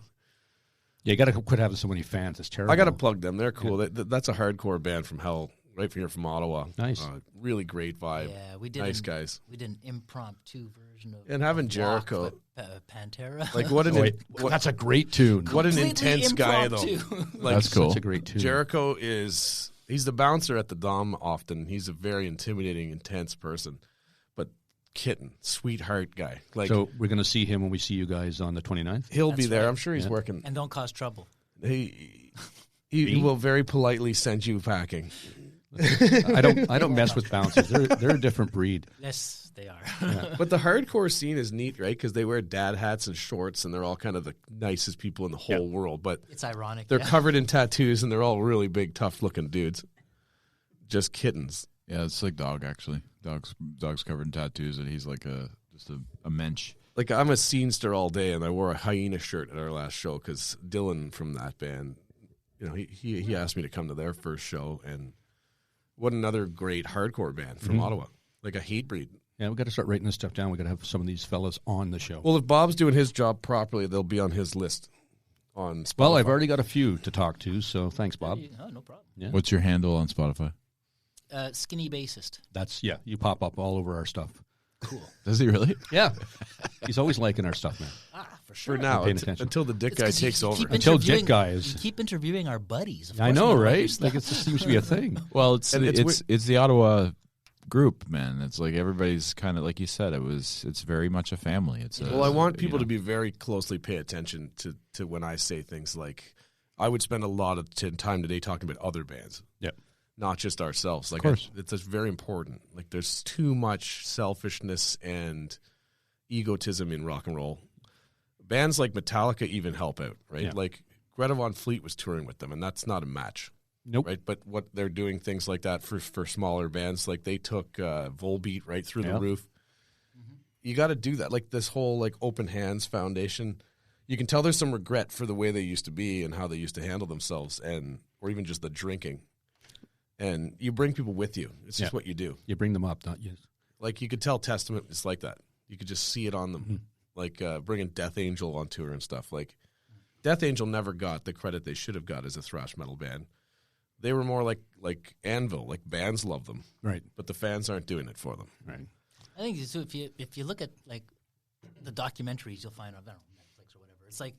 Yeah, you got to quit having so many fans. It's terrible. I got to plug them. They're cool. That's a hardcore band from hell, right from here from Ottawa. Nice. Really great vibe. Yeah, we did. Nice guys. We did an impromptu version of And having Walk Jericho. by, Pantera. Like what an that's a great tune. what an Completely intense guy though. impromptu. Like, That's cool. That's a great tune. Jericho he's the bouncer at the Dom often. He's a very intimidating, intense person. But kitten, sweetheart guy. Like So we're going to see him when we see you guys on the 29th. he'll be That's there. right. I'm sure he's Yeah. working. And don't cause trouble. He will very politely send you packing. I don't mess with bouncers. They're a different breed. Yes, they are. But the hardcore scene is neat, right? Because they wear dad hats and shorts, and they're all kind of the nicest people in the whole world. But It's ironic. they're yeah. covered in tattoos, and they're all really big, tough-looking dudes. Just kittens. Yeah, it's like Dog actually. Dog's covered in tattoos, and he's like just a mensch. Like, I'm a scenester all day, and I wore a hyena shirt at our last show because Dylan from that band, you know, he asked me to come to their first show, and what another great hardcore band from Ottawa, like a hate breed. Yeah, we got to start writing this stuff down. We got to have some of these fellas on the show. Well, if Bob's doing his job properly, they'll be on his list on Spotify. Well, I've already got a few to talk to, so thanks, Bob. Oh, no problem. Yeah. What's your handle on Spotify? Skinny bassist. That's you pop up all over our stuff. Cool. Does he really? Yeah, he's always liking our stuff, man. For sure. for now paying attention. until the dick It's guy 'cause you takes over. keep Until Dick interviewing- Guy You is. keep interviewing our buddies. Of I course know, we like your right? stuff. Like it just seems to be a thing. Well, it's And it's the Ottawa group, man. It's like everybody's kind of like you said. It's very much a family. Well, I want people to be very closely pay attention to when I say things like, I would spend a lot of time today talking about other bands. Yep. Not just ourselves. Like, course. it's just very important. Like, there's too much selfishness and egotism in rock and roll. Bands like Metallica even help out, right? Yeah. Like, Greta Van Fleet was touring with them, and that's not a match. Nope. Right, but what they're doing things like that for smaller bands, like they took Volbeat right through Yeah. the roof. You got to do that. Like this whole like Open Hands Foundation, you can tell there's some regret for the way they used to be and how they used to handle themselves, or even just the drinking. And you bring people with you. It's just Yeah. what you do. You bring them up, don't you? Like you could tell Testament is like that. You could just see it on them. Like bringing Death Angel on tour and stuff. Like Death Angel never got the credit they should have got as a thrash metal band. They were more like Anvil, like bands love them, Right. but the fans aren't doing it for them. Right. I think so if you look at like the documentaries you'll find on Netflix or whatever, it's like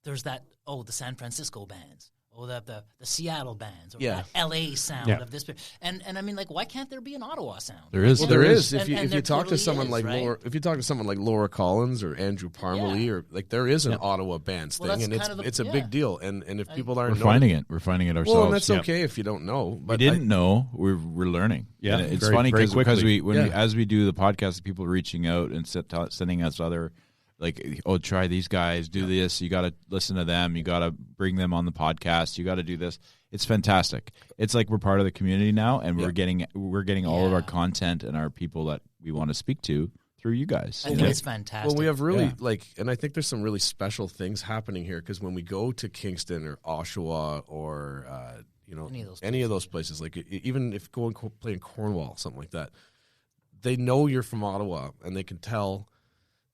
there's that the San Francisco bands, the Seattle bands, or Yeah. that LA sound Yeah. of this, and I mean like why can't there be an Ottawa sound? There is. Well, There there is. is. If And- you and if there you talk to totally someone is, like right? if you talk to someone like Laura Collins or Andrew Parmalee, Yeah. or like there is an Ottawa bands Well, thing, that's and kind of the- it's a yeah. big deal. And if people aren't We're knowing- finding it. We're finding it ourselves. well, and that's Yeah. okay if you don't know. We But didn't know. We're learning. Yeah, And it's very- funny very because quickly. as we do the podcast, people are reaching out and sending us other like, try these guys, do this. You got to listen to them. You got to bring them on the podcast. You got to do this. It's fantastic. It's like we're part of the community now, and we're getting all of our Yeah. content and our people that we want to speak to through you guys. I think it's fantastic. Well, we have really Yeah. and I think there's some really special things happening here because when we go to Kingston or Oshawa or any of those places, like even if play in Cornwall, something like that, they know you're from Ottawa and they can tell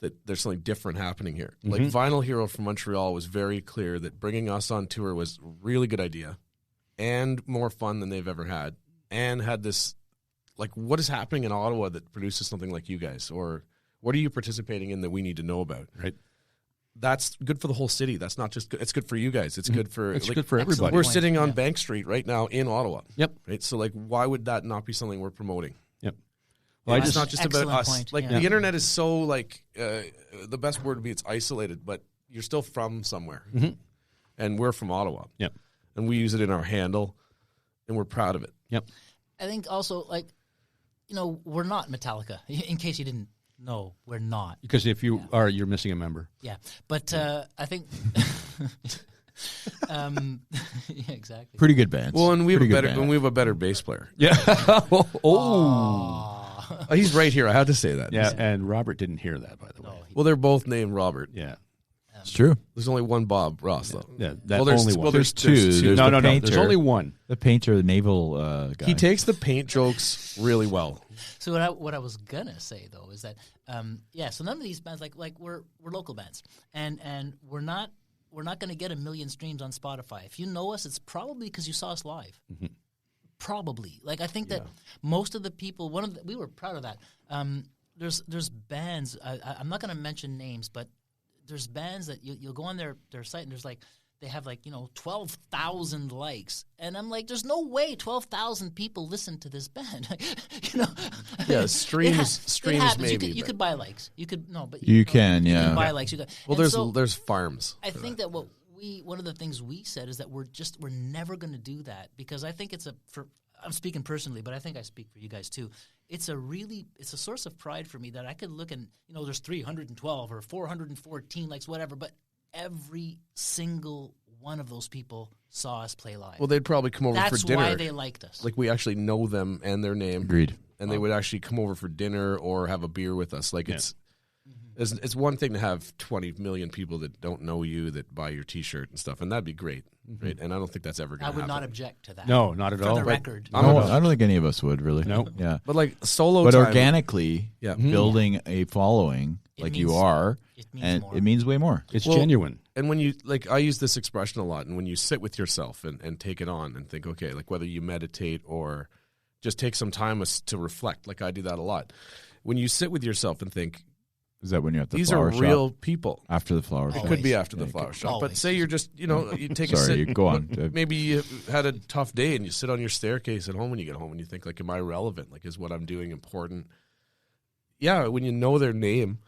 that there's something different happening here. Like Vinyl Hero from Montreal was very clear that bringing us on tour was a really good idea and more fun than they've ever had, and had this like what is happening in Ottawa that produces something like you guys, or what are you participating in that we need to know about? Right. That's good for the whole city. That's not just good. It's good for you guys. It's good for It's like, good for everybody. We're point. sitting on Yeah. Bank Street right now in Ottawa. Yep. Right. So like, why would that not be something we're promoting? Yep. Well, It's not just about Excellent us. point, Like yeah. the internet is so like the best word would be it's isolated, but you're still from somewhere, and we're from Ottawa. Yep. And we use it in our handle, and we're proud of it. Yep. I think also like we're not Metallica. In case you didn't know, we're not. Because if you are, you're missing a member. Yeah, but I think. Yeah, exactly. Pretty good bands. Well, and we have Pretty a good better band. bass player. Yeah. Oh. He's right here. I had to say that. Yeah, and Robert didn't hear that, by the way. Well, they're both named Robert. Yeah. It's true. There's only one Bob Ross, though. Yeah, that there's only one. Well, there's two. two. There's No, the there's painter. only one. The painter, the naval guy. He takes the paint jokes really well. So what I was gonna say though is that so none of these bands like we're local bands and we're not gonna get 1 million streams on Spotify. If you know us, it's probably because you saw us live. Mm-hmm. Probably. Like I think that most of the people we were proud of that. There's bands. I'm not gonna mention names, but there's bands that you'll go on their site and there's like. They have 12,000 likes, and I'm like, there's no way 12,000 people listen to this band. Yeah, streams maybe. You could buy likes. You could but You can, you yeah. can buy likes. Well, there's farms. I think that one of the things we said is that we're never going to do that because I think I'm speaking personally, but I think I speak for you guys too. It's a source of pride for me that I could look and there's 312 or 414 likes, whatever, but every single one of those people saw us play live. Well, they'd probably come over That's for dinner. why they liked us. Like we actually know them and their name. Agreed. And they would actually come over for dinner or have a beer with us. Like it's one thing to have 20 million people that don't know you that buy your T-shirt and stuff, and that'd be great, right? And I don't think that's ever going I to would happen. not object to that. No, not at For all. the But record. No, I don't think any of us would really. No. Yeah. But like solo But time, organically, Yeah. building a following It like means- you are, it means and more. it means way more. it's Well, genuine. And when you I use this expression a lot, and when you sit with yourself and take it on and think, okay, like whether you meditate or just take some time to reflect, like I do that a lot. When you sit with yourself and think, Is that when you're at the these are flower shop? real people. After the flower It shop? could be Always. after the flower shop. But Always. say you're just, you take a Sorry, sit. you go on. Maybe you had a tough day and you sit on your staircase at home when you get home and you think, like, am I relevant? Like, is what I'm doing important? Yeah, when you know their name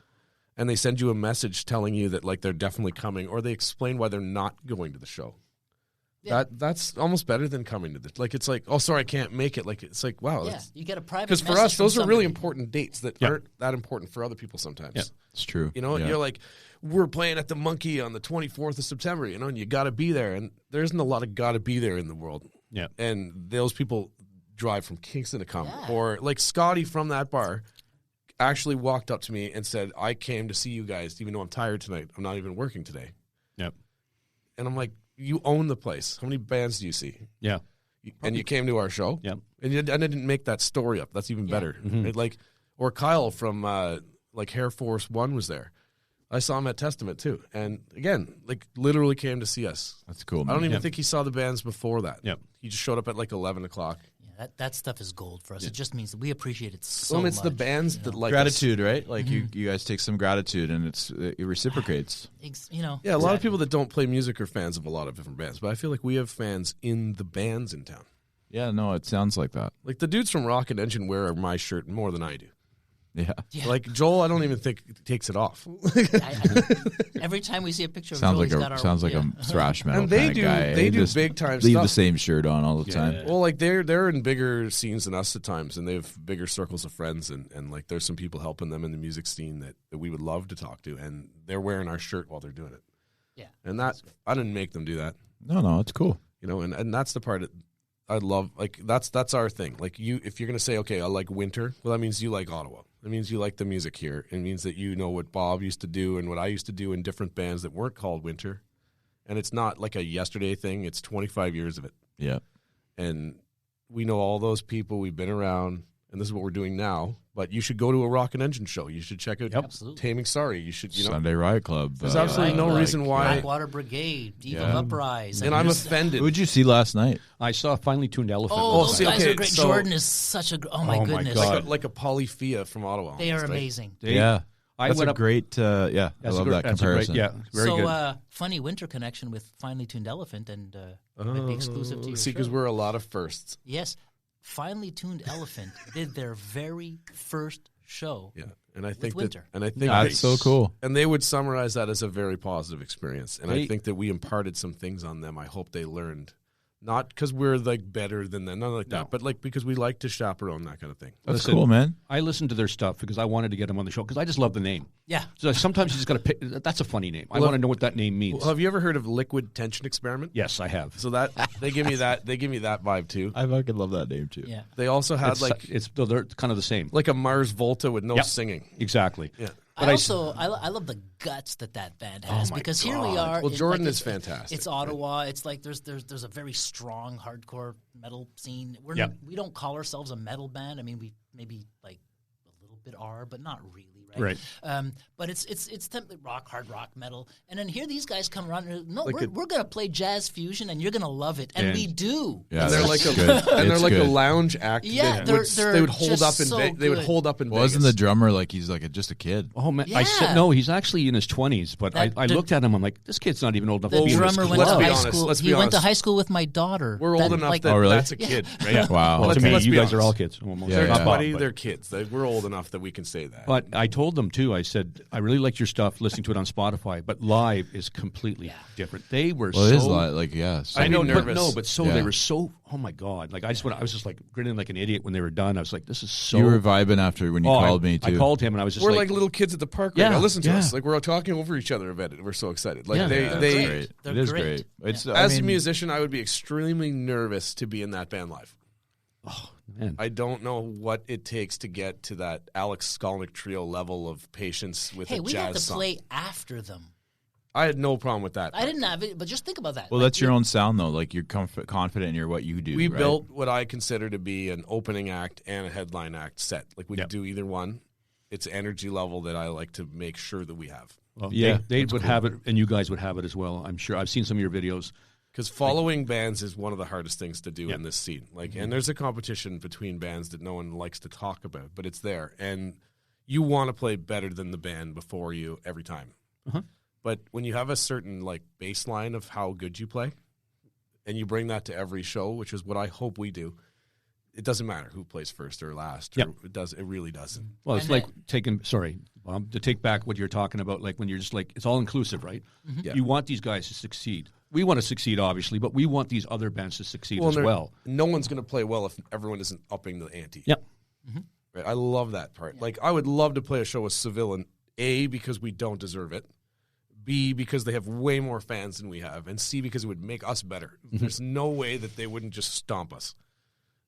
and they send you a message telling you that, like, they're definitely coming, or they explain why they're not going to the show. Yeah. That's almost better than coming to the, like, it's like, oh, sorry, I can't make it. Like, it's like, wow. Yeah, you get a private Because for message us, from those are really somebody. important dates that Yeah. aren't that important for other people sometimes. Yeah. It's true. You know, Yeah. you're like, we're playing at the Monkey on the 24th of September, and you got to be there. And there isn't a lot of got to be there in the world. Yeah. And those people drive from Kingston to come. Yeah. Or like Scotty from that bar actually walked up to me and said, I came to see you guys, even though I'm tired tonight. I'm not even working today. Yep. And I'm like, you own the place. How many bands do you see? Yeah. And you came to our show? Yep. And I didn't make that story up. That's even better. Mm-hmm. It, like, or Kyle from like Air Force One was there. I saw him at Testament too. And again, like literally came to see us. That's cool. I Man. don't even Yep. think he saw the bands before that. Yep. He just showed up at like 11 o'clock. Yeah, that stuff is gold for us. It just means that we appreciate it so Well, much. and it's the bands that like us. Gratitude, right? Like you guys take some gratitude, and it reciprocates. Yeah, Yeah, a lot of people that don't play music are fans of a lot of different bands, but I feel like we have fans in the bands in town. Yeah, no, it sounds like that. Like the dudes from Rocket Engine wear my shirt more than I do. Yeah. Yeah. Like Joel, I don't even think takes it off. Every time we see a picture of Sounds Joel, like he's got our, a thrash metal And they kind do- of guy. they do just big time leave stuff. the same shirt on all the time. Well, like they're in bigger scenes than us at times, and they have bigger circles of friends, and like there's some people helping them in the music scene that we would love to talk to, and they're wearing our shirt while they're doing it. Yeah. And that I didn't make them do that, No, it's cool. and that's the part that I love. Like that's our thing. Like if you're gonna say, okay, I like Wyntr, well, that means you like Ottawa. That means you like the music here. It means that you know what Bob used to do and what I used to do in different bands that weren't called Wyntr, and it's not like a yesterday thing. It's 25 years of it. Yeah. And we know all those people. We've been around, and this is what we're doing now. But you should go to a Rock and Engine show. You should check out Absolutely. Taming Sorry. You should, Sunday Riot Club. There's absolutely no reason why. Blackwater Brigade, Evil Yeah. Uprise. And I'm there's- offended. Who did you see last night? I saw Finely Tuned Elephant. Oh, last those see, night. guys okay, are great. so- Jordan is such a. Oh my Oh, my goodness, God. like a Polyphia from Ottawa. they are almost, right? amazing. They- I That's went a up. great, I That's love a, that that's a great- comparison. yeah, very so, good. funny winter connection with Finely Tuned Elephant, and might be exclusive to your See, because show. we're a lot of firsts. Yes, Finely Tuned Elephant did their very first show. Yeah, and I think Wyntr. That's so cool. And they would summarize that as a very positive experience. And I They- think that we imparted some things on them. I hope they learned Not because we're like better than them, nothing like that, but like because we like to chaperone that kind of thing. That's cool, man. I listened to their stuff because I wanted to get them on the show because I just love the name. Yeah. So sometimes you just got to pick. That's a funny name. I want to know what that name means. Well, have you ever heard of liquid tension experiment? Yes, I have. So that they give me that vibe too. I fucking love that name too. Yeah. They also had they're kind of the same, like a Mars Volta with no singing. Exactly. Yeah. But I love the guts that band has because here we are. Well, Jordan is fantastic. It's Ottawa. It's like there's a very strong hardcore metal scene. We don't call ourselves a metal band. I mean, we maybe like a little bit are, but not really. Right. But it's rock, hard rock, metal, and then here these guys come around. And, we're gonna play jazz fusion, and you're gonna love it, and we do. Yeah, they're like a lounge act. Yeah, they would hold up in they would hold up in Vegas. Wasn't the drummer like he's like just a kid? Oh man, I said no. He's actually in his 20s, but I looked at him. I'm like, this kid's not even old enough. The to be drummer went to high school. He went to honest. high school with my daughter. We're old enough that that's a kid. Right? Yeah. Wow. Well, to me, let's you be guys are honest. all kids. Almost. Yeah, They're yeah. buddy, they're kids. We're old enough that we can say that. But I told them too. I said I really liked your stuff, listening to it on Spotify, but live is completely different. They were Well, it is like I know, nervous. but they were so. Oh my god! Like I was just like grinning like an idiot when they were done. I was like, this is so. You were vibing after when you called me too. I called him and I was just we're like little kids at the park. Yeah, right now. Listen to yeah. us. Like we're all talking over each other about it. We're so excited. Like They're great. They're It is great. great. It's as a musician, I would be extremely nervous to be in that band live. Oh man! I don't know what it takes to get to that Alex Skolnick trio level of patience with a we jazz had to song. play after them. I had no problem with that. I didn't have it, but just think about that. Well, that's your own sound though. Like you're confident in what you do. We right? built what I consider to be an opening act and a headline act set. Like we could do either one. It's energy level that I like to make sure that we have. Well, they would have it, and you guys would have it as well. I'm sure. I've seen some of your videos. Because following bands is one of the hardest things to do in this scene. Like, and there's a competition between bands that no one likes to talk about, but it's there, and you want to play better than the band before you every time. Uh-huh. But when you have a certain like baseline of how good you play, and you bring that to every show, which is what I hope we do, it doesn't matter who plays first or last. Or it really doesn't. Well, it's like to take back what you're talking about, like when you're just like, it's all inclusive, right? Mm-hmm. Yeah. You want these guys to succeed. We want to succeed, obviously, but we want these other bands to succeed as well. No one's going to play well if everyone isn't upping the ante. Yep. Mm-hmm. Right? I love that part. Like, I would love to play a show with Seville, and A, because we don't deserve it. B, because they have way more fans than we have. And C, because it would make us better. Mm-hmm. There's no way that they wouldn't just stomp us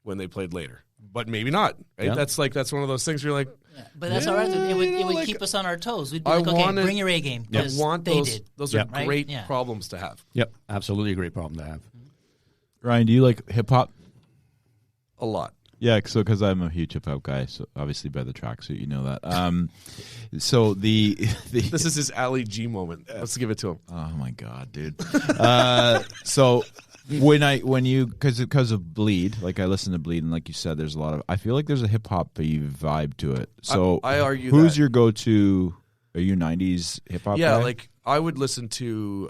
when they played later. But maybe not. Right? Yeah. That's one of those things where you're like, but that's all right. It would like, keep us on our toes. We'd be like, okay, bring your A game. I want they those. did. Those are Right? great Yeah. problems to have. Yep, absolutely a great problem to have. Ryan, do you like hip hop? A lot. Yeah, so because I'm a huge hip hop guy, so obviously by the tracksuit, you know that. So the This is his Ali G moment. Let's give it to him. oh my god, dude. So when you because of Bleed, like I listen to Bleed, and like you said, there's a lot of. I feel like there's a hip hop vibe to it. So I argue who's that. your go to? Are you '90s hip hop? Yeah, guy? like I would listen to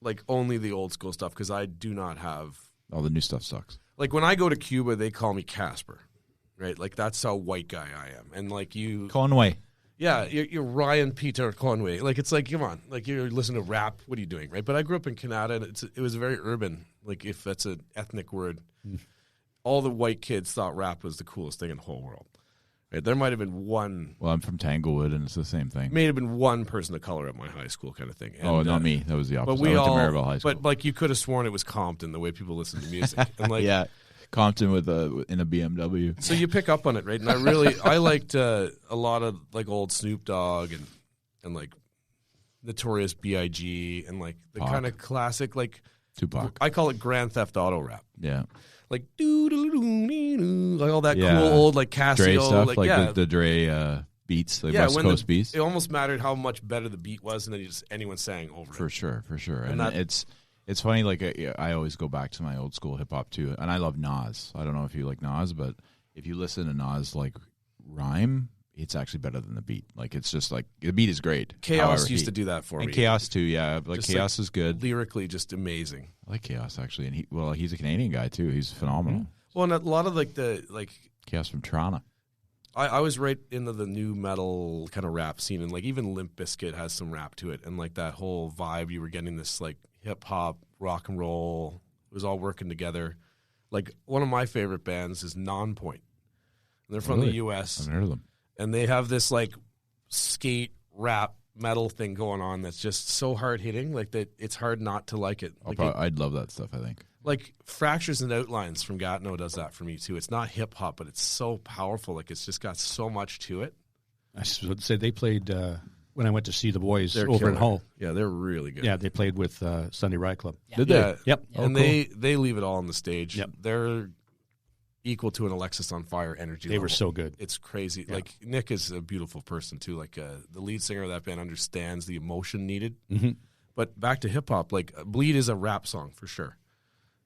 like only the old school stuff because I do not have. all the new stuff sucks. Like when I go to Cuba, they call me Casper, right? Like that's how white guy I am, and like you, Conway. yeah, you're Ryan Peter Conway. Like it's like come on, like you're listening to rap. What are you doing, right? But I grew up in Canada, and it was very urban. Like if that's an ethnic word, all the white kids thought rap was the coolest thing in the whole world. Right? There might have been one. Well, I'm from Tanglewood, and it's the same thing. May have been one person of color at my high school, kind of thing. And, Oh, not me. That was the opposite. But we I went all, to Maryville High School. but like you could have sworn it was Compton the way people listen to music. And like, yeah, Compton with in a BMW. so you pick up on it, right? And I liked a lot of like old Snoop Dogg and like Notorious B.I.G. and like the Pac. kind of classic like Tupac. I call it Grand Theft Auto rap. Yeah, Like like all that Yeah. cool old like Casio Dre stuff, like yeah. the Dre beats, like Yeah, West when Coast beats. It almost mattered how much better the beat was, and then anyone sang over For it. sure. And And that- it's funny. Like I always go back to my old school hip hop too, and I love Nas. I don't know if you like Nas, but if you listen to Nas like rhyme, it's actually better than the beat. Like it's just like the beat is great. Chaos However, used to do that for and me. Chaos too. Yeah, like Just, Chaos is good. Lyrically, just amazing. I like Chaos actually, and he's a Canadian guy too. He's phenomenal. Well, and a lot of like Chaos from Toronto. I was right into the new metal kind of rap scene, and like even Limp Bizkit has some rap to it, and like that whole vibe you were getting this like hip hop, rock and roll, was all working together. Like one of my favorite bands is Nonpoint. They're from the U.S. I've heard of them. And they have this like skate rap metal thing going on that's just so hard hitting, like that it's hard not to like it. Like I'd love that stuff, I think. like Fractures and Outlines from Gatineau does that for me too. It's not hip hop, but it's so powerful. Like it's just got so much to it. I would say they played when I went to see the boys They're over in killer. Hull. Yeah, they're really good. Yeah, they played with Sunday Ride Club. Yeah. Did Yeah. they? Yep. And they leave it all on the stage. Yep. They're equal to an Alexis on Fire energy They level. were so good. It's crazy. Yeah. Like Nick is a beautiful person too. Like the lead singer of that band understands the emotion needed. Mm-hmm. But back to hip hop, like Bleed is a rap song for sure,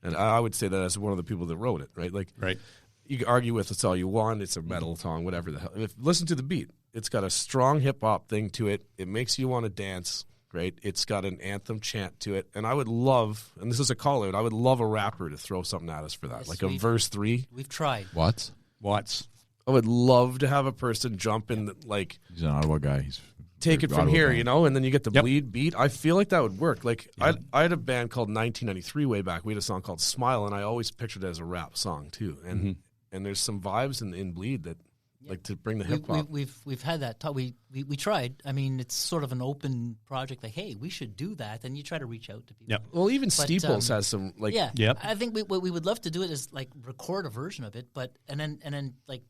and I would say that as one of the people that wrote it. Right, like Right. you can argue with it's all you want. It's a metal song, whatever the hell. Listen to the beat. It's got a strong hip hop thing to it. It makes you want to dance. Right. It's got an anthem chant to it, and I would love. And this is a call out. I would love a rapper to throw something at us for that, Yes, like a verse 3. We've tried. Watts? Watts. I would love to have a person jump in, like He's an Ottawa guy. He's take it from Ottawa here, fan. you know, and then you get the Yep. Bleed beat. I feel like that would work. Like I had a band called 1993 way back. We had a song called Smile, and I always pictured it as a rap song too. And and there's some vibes in Bleed that like to bring the hip hop. We've had that talk. We tried. I mean, it's sort of an open project. Like, hey, we should do that. And you try to reach out to people. Yep. Well, even Steeples has some like Yeah. Yep. I think what we would love to do it is like record a version of it, but and then like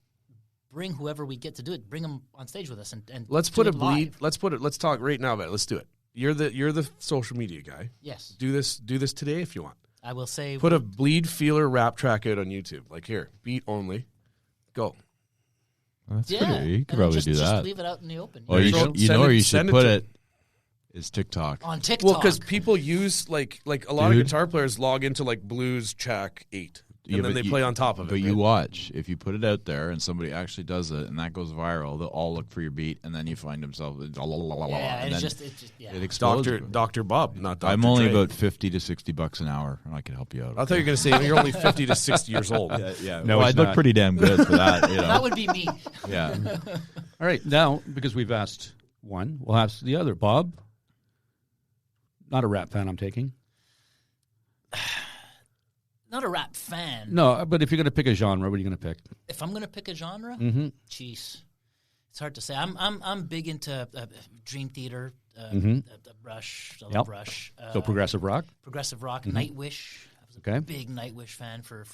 bring whoever we get to do it, bring them on stage with us, and let's do put a it live. Bleed. Let's talk right now about it. Let's do it. You're the social media guy. Yes, Do this today if you want. I will say. Put a Bleed feeler rap track out on YouTube. Like here, beat only. Go. Well, that's yeah, pretty. You and could then probably just, do just that. leave it out in the open. Or you, Send you know it- where you should send it put to- it is TikTok. on TikTok. Well, because people use like a lot Dude. of guitar players log into like Blues Track 8, and Yeah, then but they play on top of it. But you right? watch, if you put it out there and somebody actually does it and that goes viral, they'll all look for your beat and then you find themselves yeah, and it's then just yeah. it explodes. Dr. Bob, not Dr. I'm only Dre. about $50 to $60 an hour, and I can help you out. I thought you were going to say you're only 50 to 60 years old. yeah. No, well, it's I'd look not. pretty damn good for that. You know? That would be me. Yeah. All right. Now, because we've asked one, we'll ask the other. Bob, not a rap fan, I'm taking. Not a rap fan. No, but if you're going to pick a genre, what are you going to pick? If I'm going to pick a genre, Mm-hmm. jeez, it's hard to say. I'm big into Dream Theater, Rush. I love Yep. Rush. So progressive rock. Progressive rock, Nightwish. I was a Okay. big Nightwish fan for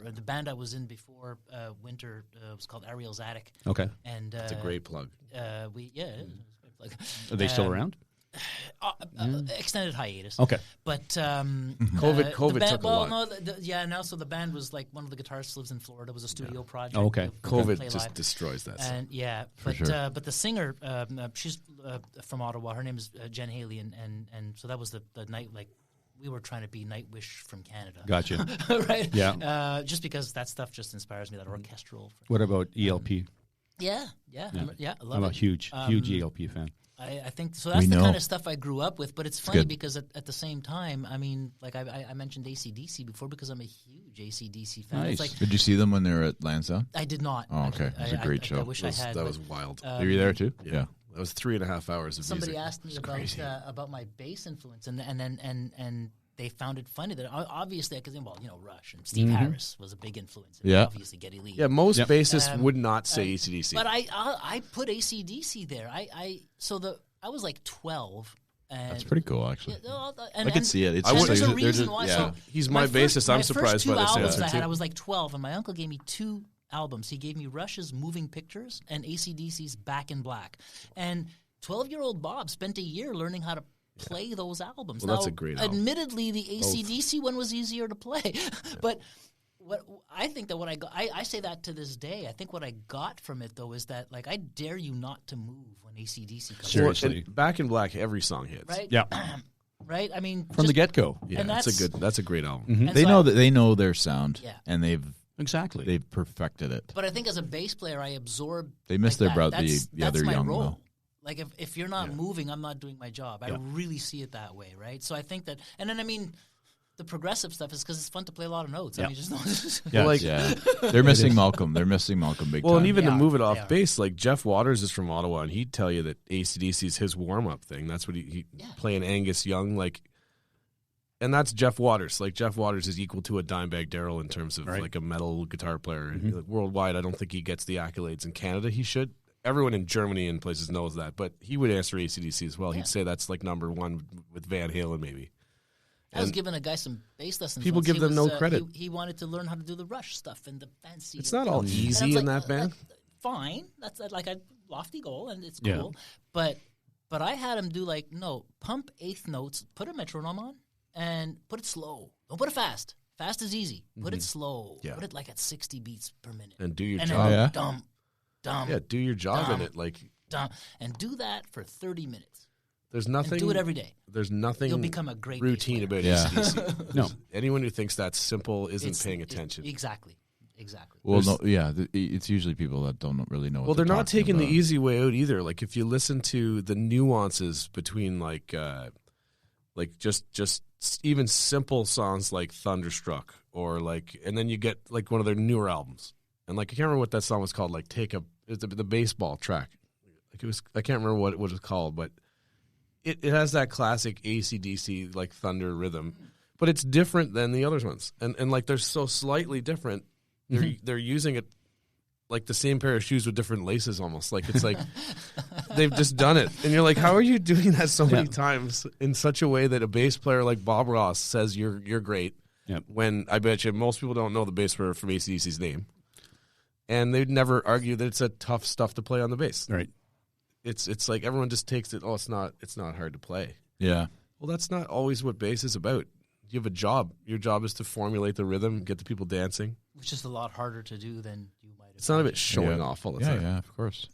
the band I was in before Wyntr. Was called Ariel's Attic, Okay. and It's a great plug. it was a great plug. Are they still around? Extended hiatus. Okay. But COVID the band, took a well, lot. no, and also the band was like one of the guitarists lives in Florida. It was a studio project. Oh, okay. We couldn't play COVID just live. destroys that. stuff. And yeah, but the singer, she's from Ottawa. Her name is Jen Haley, and so that was the night like we were trying to be Nightwish from Canada. Gotcha. Right? Yeah. Just because that stuff just inspires me. That orchestral. What about ELP? Yeah, I love I'm it. a huge ELP fan. I think so. That's We the know. kind of stuff I grew up with. But it's funny good. because at the same time, I mean, like I mentioned AC/DC before because I'm a huge AC/DC fan. Nice. It's like Did you see them when they were at Lansdowne? I did not. Oh, okay. It was a great I show. wish I had. that but, was wild. Were you there too? yeah. That was 3.5 hours of somebody music. asked me crazy. about my bass influence, and they found it funny that obviously because Rush and Steve Harris was a big influence. And Yeah. obviously Geddy Lee. Yeah, most Yep. bassists would not say AC/DC. But I put AC/DC there. I was like 12. And That's pretty cool, actually. Yeah, I can see it. It's I just would- there's a they're reason just- why. yeah. So He's my bassist. I'm surprised first two by this albums answer, I had, too. I was like 12, and my uncle gave me 2 albums. He gave me Rush's Moving Pictures and AC/DC's Back in Black. And 12-year-old Bob spent a year learning how to play those albums. Well, that's Now, a great album. admittedly, the AC/DC one was easier to play, but. What I think that what I got, I say that to this day. I think what I got from it though is that like I dare you not to move when AC/DC comes Sure. on, Well, Seriously. and Back in Black, every song hits. right? Yeah. Right. I mean, From the get-go. Yeah, And that's a great album. and They so know I- that they know their sound, Yeah. and Exactly. they've perfected it. But I think as a bass player, I absorb. They miss like their that. brother, That's the other my young role. though. Like if you're not moving, I'm not doing my job. I Yeah. really see it that way, right? So I think that, and then I mean, the progressive stuff is because it's fun to play a lot of notes. I Yeah. mean, just Yeah. Like- Yeah, they're missing Malcolm. They're missing Malcolm big Well, time. and even They to are. move it They off are. bass, like Jeff Waters is from Ottawa, and he'd tell you that AC/DC is his warm up thing. That's what he Yeah. playing Angus Young. Like And that's Jeff Waters. Like, Jeff Waters is equal to a Dimebag Darrell in terms of Right. like a metal guitar player. Like, worldwide, I don't think he gets the accolades. In Canada, he should. Everyone in Germany and places knows that, but he would answer AC/DC as well. Yeah. He'd say that's like number one with Van Halen, maybe. I was And giving a guy some bass lessons. people once. give He them was, no credit. He wanted to learn how to do the Rush stuff and the fancy. It's not all and easy I was in like, that band. Fine, that's like a lofty goal, and it's Yeah. cool. But I had him do like pump eighth notes, put a metronome on, and put it slow. Don't put it fast. Fast is easy. Put it slow. Yeah. Put it like at 60 beats per minute. And do your And job. then yeah. dump, dump, Yeah, do your job in Dumb. it. Like, dump, and do that for 30 minutes. there's And nothing. do it every day. There's nothing. You'll become a great routine bass player. about Yeah. AC/DC. No. Anyone who thinks that's simple isn't It's- paying attention. Exactly. Well, There's- no, yeah, it's usually people that don't really know. Well, What they're not talking taking the about. easy way out either. Like, if you listen to the nuances between like just even simple songs like Thunderstruck, or like, and then you get like one of their newer albums, and like I can't remember what that song was called. Like, it's the baseball track. Like, it was, I can't remember what it was called, but it has that classic AC/DC like thunder rhythm, but it's different than the other ones, and like they're so slightly different. They're using it like the same pair of shoes with different laces, almost like it's like they've just done it, and you're like, how are you doing that so many times in such a way that a bass player like Bob Ross says you're great? Yep. When I bet you most people don't know the bass player from AC/DC's name, and they'd never argue that it's a tough stuff to play on the bass. Right. It's like everyone just takes it. Oh, it's not hard to play. Yeah, Well, that's not always what bass is about. You have a job. Your job is to formulate the rhythm, get the people dancing. Which is a lot harder to do than you might have. It's not about imagined. showing Yeah. off all the yeah, time. yeah. Of course.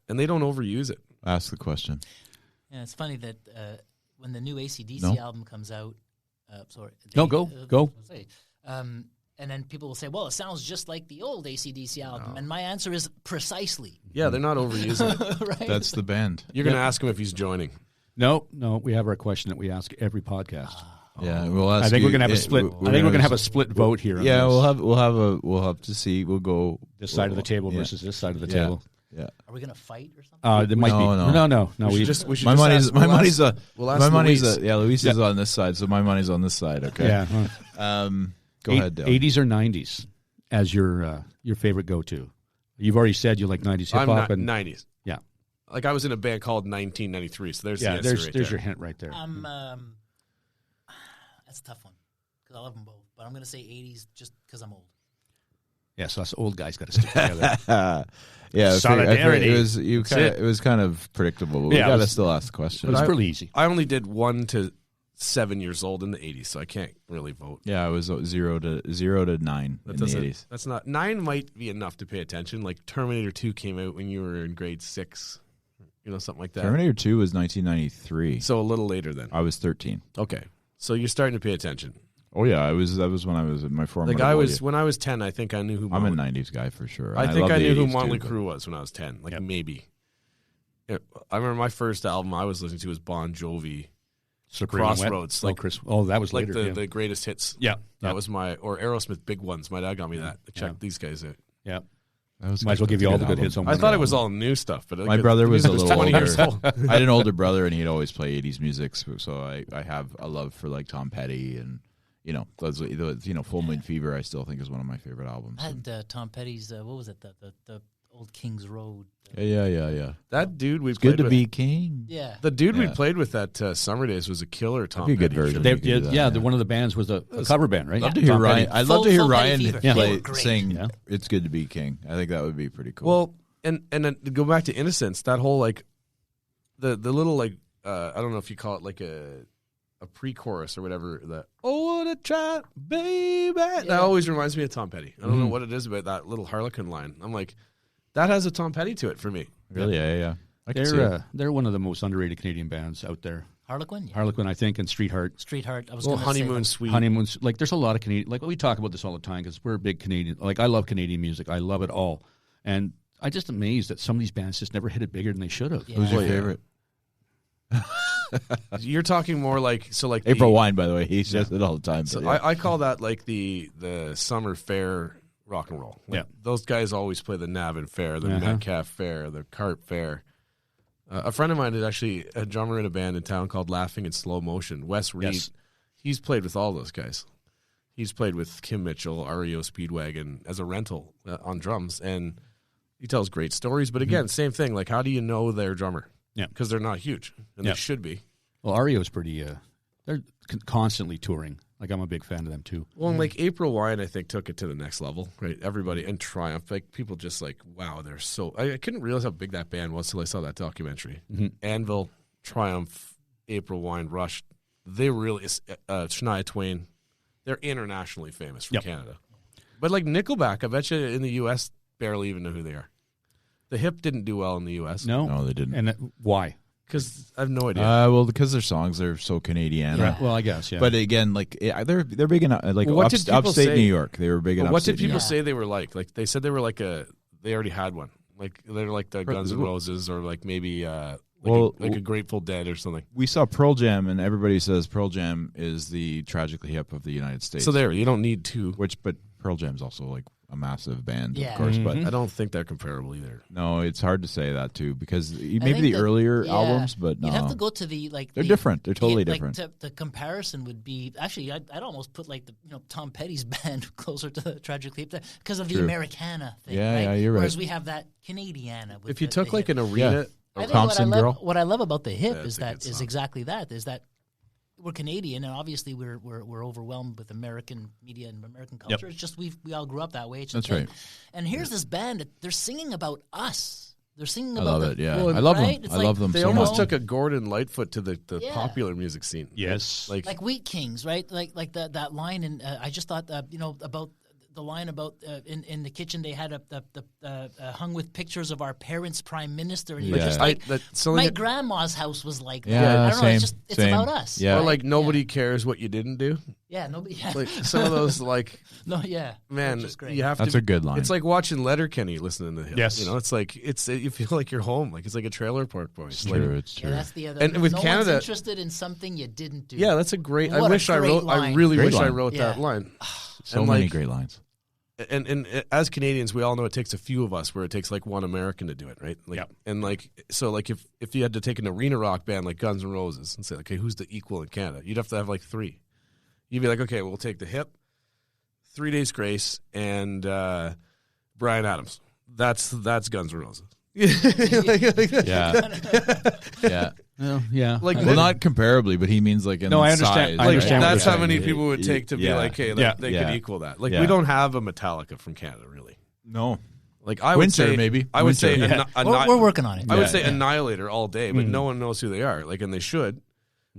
And they don't overuse it. Ask the question. Yeah, it's funny that when the new AC/DC No. album comes out, sorry. No, go. And then people will say, well, it sounds just like the old AC/DC album. And my answer is precisely. Yeah, they're not overusing it. Right? That's the band. You're going to ask him if he's joining. No, we have our question that we ask every podcast. Yeah, we'll ask. I think you- we're gonna have a it- split. we're I think we're gonna have a s- split vote here. On Yeah, this. we'll have to see. We'll go This side of the table yeah. versus this side of the Yeah. table. Yeah. Are we going to fight or something? There might be. No. We should My just money's ask- my we'll money's ask- a we'll ask my money's Luis. a yeah. Luis is on this side, so my money's on this side. Okay. Yeah. Go ahead, Dale. 80s or 90s as your favorite go-to. You've already said you like 90s hip I'm hop not and 90s. yeah, Like, I was in a band called 1993, so there's the answer There's right there's there. your hint right there. That's a tough one because I love them both. But I'm going to say 80s just because I'm old. Yeah, so us old guys got to stick together. Yeah, I figured Solidarity. it was kind of predictable. But we Yeah, it gotta was- still ask the question. It was pretty easy. I only did 1 to 7 years old in the 80s, so I can't really vote. Yeah, it was 0 to 9 That in the doesn't. 80s. That's not 9 might be enough to pay attention. Like Terminator 2 came out when you were in grade 6, something like that. Terminator 2 was 1993. So a little later then. I was 13. Okay, so you're starting to pay attention. Oh yeah, that was when I was in my former. Like when I was 10, I think I knew who. I'm a Motley- 90s guy for sure. I and think love I the knew who 80s Motley too, Crue was when I was 10. Like Yep. maybe. Yeah, I remember my first album I was listening to was Bon Jovi, Slippery and Wet. Crossroads. Like that was like later. the greatest hits. yeah. That was or Aerosmith Big Ones. My dad got me that. Check Yeah. these guys out. Yeah. That was Might as well good. give you all That's the a good album. hits on I one thought it album. was all new stuff, but My brother was a little 20 older. years old. I had an older brother, and he'd always play 80s music, so I have a love for like Tom Petty and those Full Moon Fever. I still think is one of my favorite albums. I had Tom Petty's, what was it, the old King's Road. Yeah. That dude we It's played good to with, be king. Yeah. the dude we Yeah. played with at Summer Days was a killer. Tom That'd be a good Petty. version. They You could do did, that, yeah. yeah. One of the bands was a cover band, right? Love to hear Tom Petty. Ryan. I'd love to hear Full Petty Ryan Fever. Yeah. They play were great. sing. Yeah. It's good to be king. I think that would be pretty cool. Well, and then to go back to Innocence, that whole like the little like I don't know if you call it like a pre-chorus or whatever. That oh, what a trap, baby. That always reminds me of Tom Petty. I don't know what it is about that little Harlequin line. I'm like, that has a Tom Petty to it for me. really, yeah. I can see it. They're one of the most underrated Canadian bands out there. Harlequin? Yeah. Harlequin, I think, and Streetheart. Streetheart. I was Well, going to say Honeymoon that. Suite. Honeymoons, like there's a lot of Canadian, like we talk about this all the time because we're a big Canadian, like I love Canadian music. I love it all. And I'm just amazed that some of these bands just never hit it bigger than they should have. Yeah. Who's your Well, yeah. favorite? You're talking more like April Wine, by the way. He says it all the time. So but yeah. I call that like the summer fair rock and roll. Like, Yeah. those guys always play the Navin Fair, the Metcalf Fair, the Carp Fair. A friend of mine is actually a drummer in a band in town called Laughing in Slow Motion. Wes Reed. Yes. he's played with all those guys. He's played with Kim Mitchell, REO Speedwagon as a rental on drums, and he tells great stories. But again, same thing. Like, how do you know their drummer? Yeah. Because they're not huge, and they should be. Well, REO's pretty. They're constantly touring. Like, I'm a big fan of them too. Well, and like April Wine, I think took it to the next level, right? Everybody and Triumph, like people just like, wow, they're so. I couldn't realize how big that band was till I saw that documentary. Anvil, Triumph, April Wine, Rush, they really Shania Twain, they're internationally famous from Canada. But like Nickelback, I bet you in the U.S. barely even know who they are. The Hip didn't do well in the U.S. No, they didn't. And why? Because I have no idea. Well, because their songs are so Canadian. Right. Well, I guess, yeah. But again, like they're big enough. Like What did people upstate say? New York, they were big enough. What did people say they were like? Like they said they were like they already had one. Like they're like the Guns N' Roses or like maybe a Grateful Dead or something. We saw Pearl Jam, and everybody says Pearl Jam is the Tragically Hip of the United States. So there, you don't need two. But Pearl Jam's also like a massive band, Yeah. of course. But I don't think they're comparable either. no, it's hard to say that too because I maybe think the that- earlier yeah, albums, but no, you'd have to go to the like. they're the- different. They're totally like, different. The comparison would be actually, I'd almost put like the Tom Petty's band closer to the Tragically Hip because of the True. Americana thing. Yeah, right? yeah, you're right. Whereas we have that Canadiana. With If you the took like hip. an arena, I think Thompson Girl. what I love about the Hip Yeah, is that's a that good is song. exactly that. Is that we're Canadian and obviously we're overwhelmed with American media and American culture. It's just we all grew up that way. It's just That's right. And here's this band that they're singing about us. They're singing I about love it. Yeah, well, I love right? them. It's I like love them they so almost much. took a Gordon Lightfoot to the Yeah. popular music scene. Yes. Like Wheat Kings, right? Like that line, and I just thought about the line about in the kitchen they had hung with pictures of our parents' prime minister, and you were Yeah. just like, something my that- grandma's house was like that. Yeah, I don't know. same, It's same. about us. Yeah. or right? like nobody cares what you didn't do. Yeah, nobody. Yeah. Like some of those, like No, yeah, man, which is great. you have That's to. a good line. It's like watching Letterkenny listening to him. Yes. you know, it's like you feel like you're home. Like it's like a Trailer Park Boys. It's Like, true. It's Yeah, true. that's the other. And with no Canada- one's interested in something you didn't do. yeah, that's a great. What I a wish I great wrote. I line. really Great wish I line. wrote that Yeah. line. So and many like- great lines. And as Canadians, we all know it takes a few of us, where it takes like one American to do it, right? Like, Yep. And like, so like if you had to take an arena rock band like Guns N' Roses and say, okay, who's the equal in Canada? You'd have to have like three. You'd be like, okay, we'll take the Hip, 3 Days Grace, and Bryan Adams. That's Guns N' Roses. Yeah, yeah. Well, yeah. Like, Well, not comparably, but he means like in No, I understand. size, I like understand what that's you're how many saying. people would take to be Yeah. like, hey, Yeah. they Yeah. could equal that. Like Yeah. we don't have a Metallica from Canada, really. No, Like I would Wyntr, say, maybe. I would Wyntr. say, Yeah. we're working on it. I would Yeah, say yeah. Annihilator all day, but no one knows who they are. Like, and they should.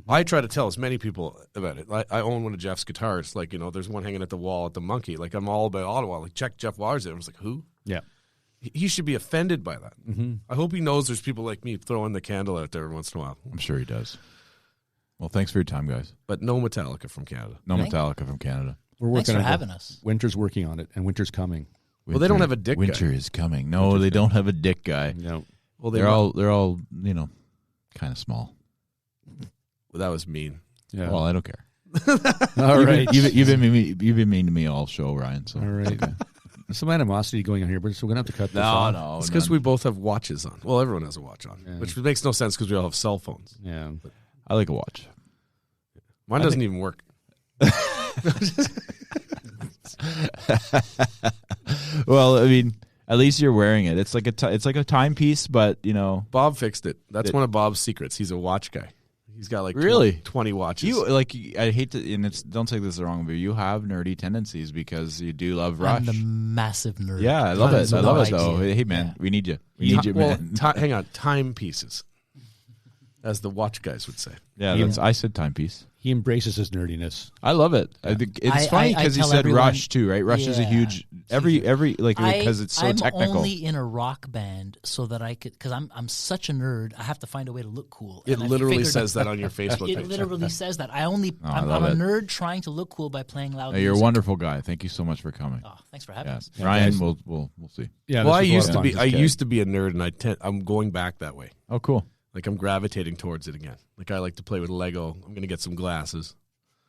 I try to tell as many people about it. I own one of Jeff's guitars. Like, there's one hanging at the wall at the Monkey. Like, I'm all about Ottawa. Like, check Jeff Waters there. I was like, who? Yeah. He should be offended by that. I hope he knows there's people like me throwing the candle out there every once in a while. I'm sure he does. Well, thanks for your time, guys. But no Metallica from Canada. No Thank- Metallica from Canada. We're Thanks working for on it. having us. Winter's working on it, and Winter's coming. Well, they don't have a dick guy. Winter is coming. No, they don't have a dick guy. No. Well, They're all kind of small. Well, that was mean. Yeah. Well, I don't care. All right. You've been mean to me all show, Ryan. So All right. There's some animosity going on here, but so we're going to have to cut this off. It's because we both have watches on. Well, everyone has a watch on, which makes no sense because we all have cell phones. Yeah. I like a watch. Mine doesn't even work. Well, I mean, at least you're wearing it. It's like a timepiece, but Bob fixed it. That's It- one of Bob's secrets. He's a watch guy. He's got like Really? 20 watches. you like. I hate to, and it's don't take this the wrong way. You have nerdy tendencies because you do love Rush. I'm the massive nerd. Yeah, I love Tons it. I of love it idea. though. Hey man, Yeah. we need you. We need you, man. hang on. Timepieces, as the watch guys would say. Yeah, I said timepiece. He embraces his nerdiness. I love it. I think it's funny I because he tell said everyone- Rush too, right? Rush is a Yeah. huge every like because it's so I'm technical. only in a rock band so that I could, because I'm such a nerd. I have to find a way to look cool. It And I literally figured says that on your Facebook It page. literally says that. I I'm love a it. nerd trying to look cool by playing loud You're a music. wonderful guy. Thank you so much for coming. Oh, thanks for having Yeah. us. Ryan, guys. we'll see. Yeah. Well, I this was a lot used of to fun. be. Just I kidding. used to be a nerd, and I'm going back that way. Oh, cool. Like I'm gravitating towards it again. Like I like to play with Lego. I'm gonna get some glasses.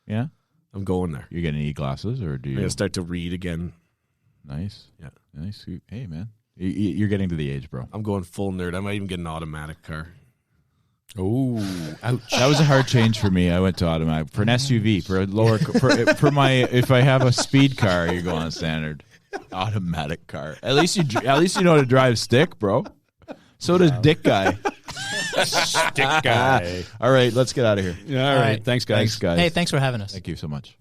Yeah, I'm going there. you're gonna need glasses, or do I'm you? gonna start to read again. Nice. Yeah. Nice. Hey, man, you're getting to the age, bro. I'm going full nerd. I might even get an automatic car. Oh, ouch. That was a hard change for me. I went to automatic for an SUV for a lower for my if I have a speed car, you go on a standard automatic car. At least you know how to drive stick, bro. So does Dick Guy. Stick guy. All right, let's get out of here. All right. Thanks, guys. Thanks, guys. Hey, thanks for having us. Thank you so much.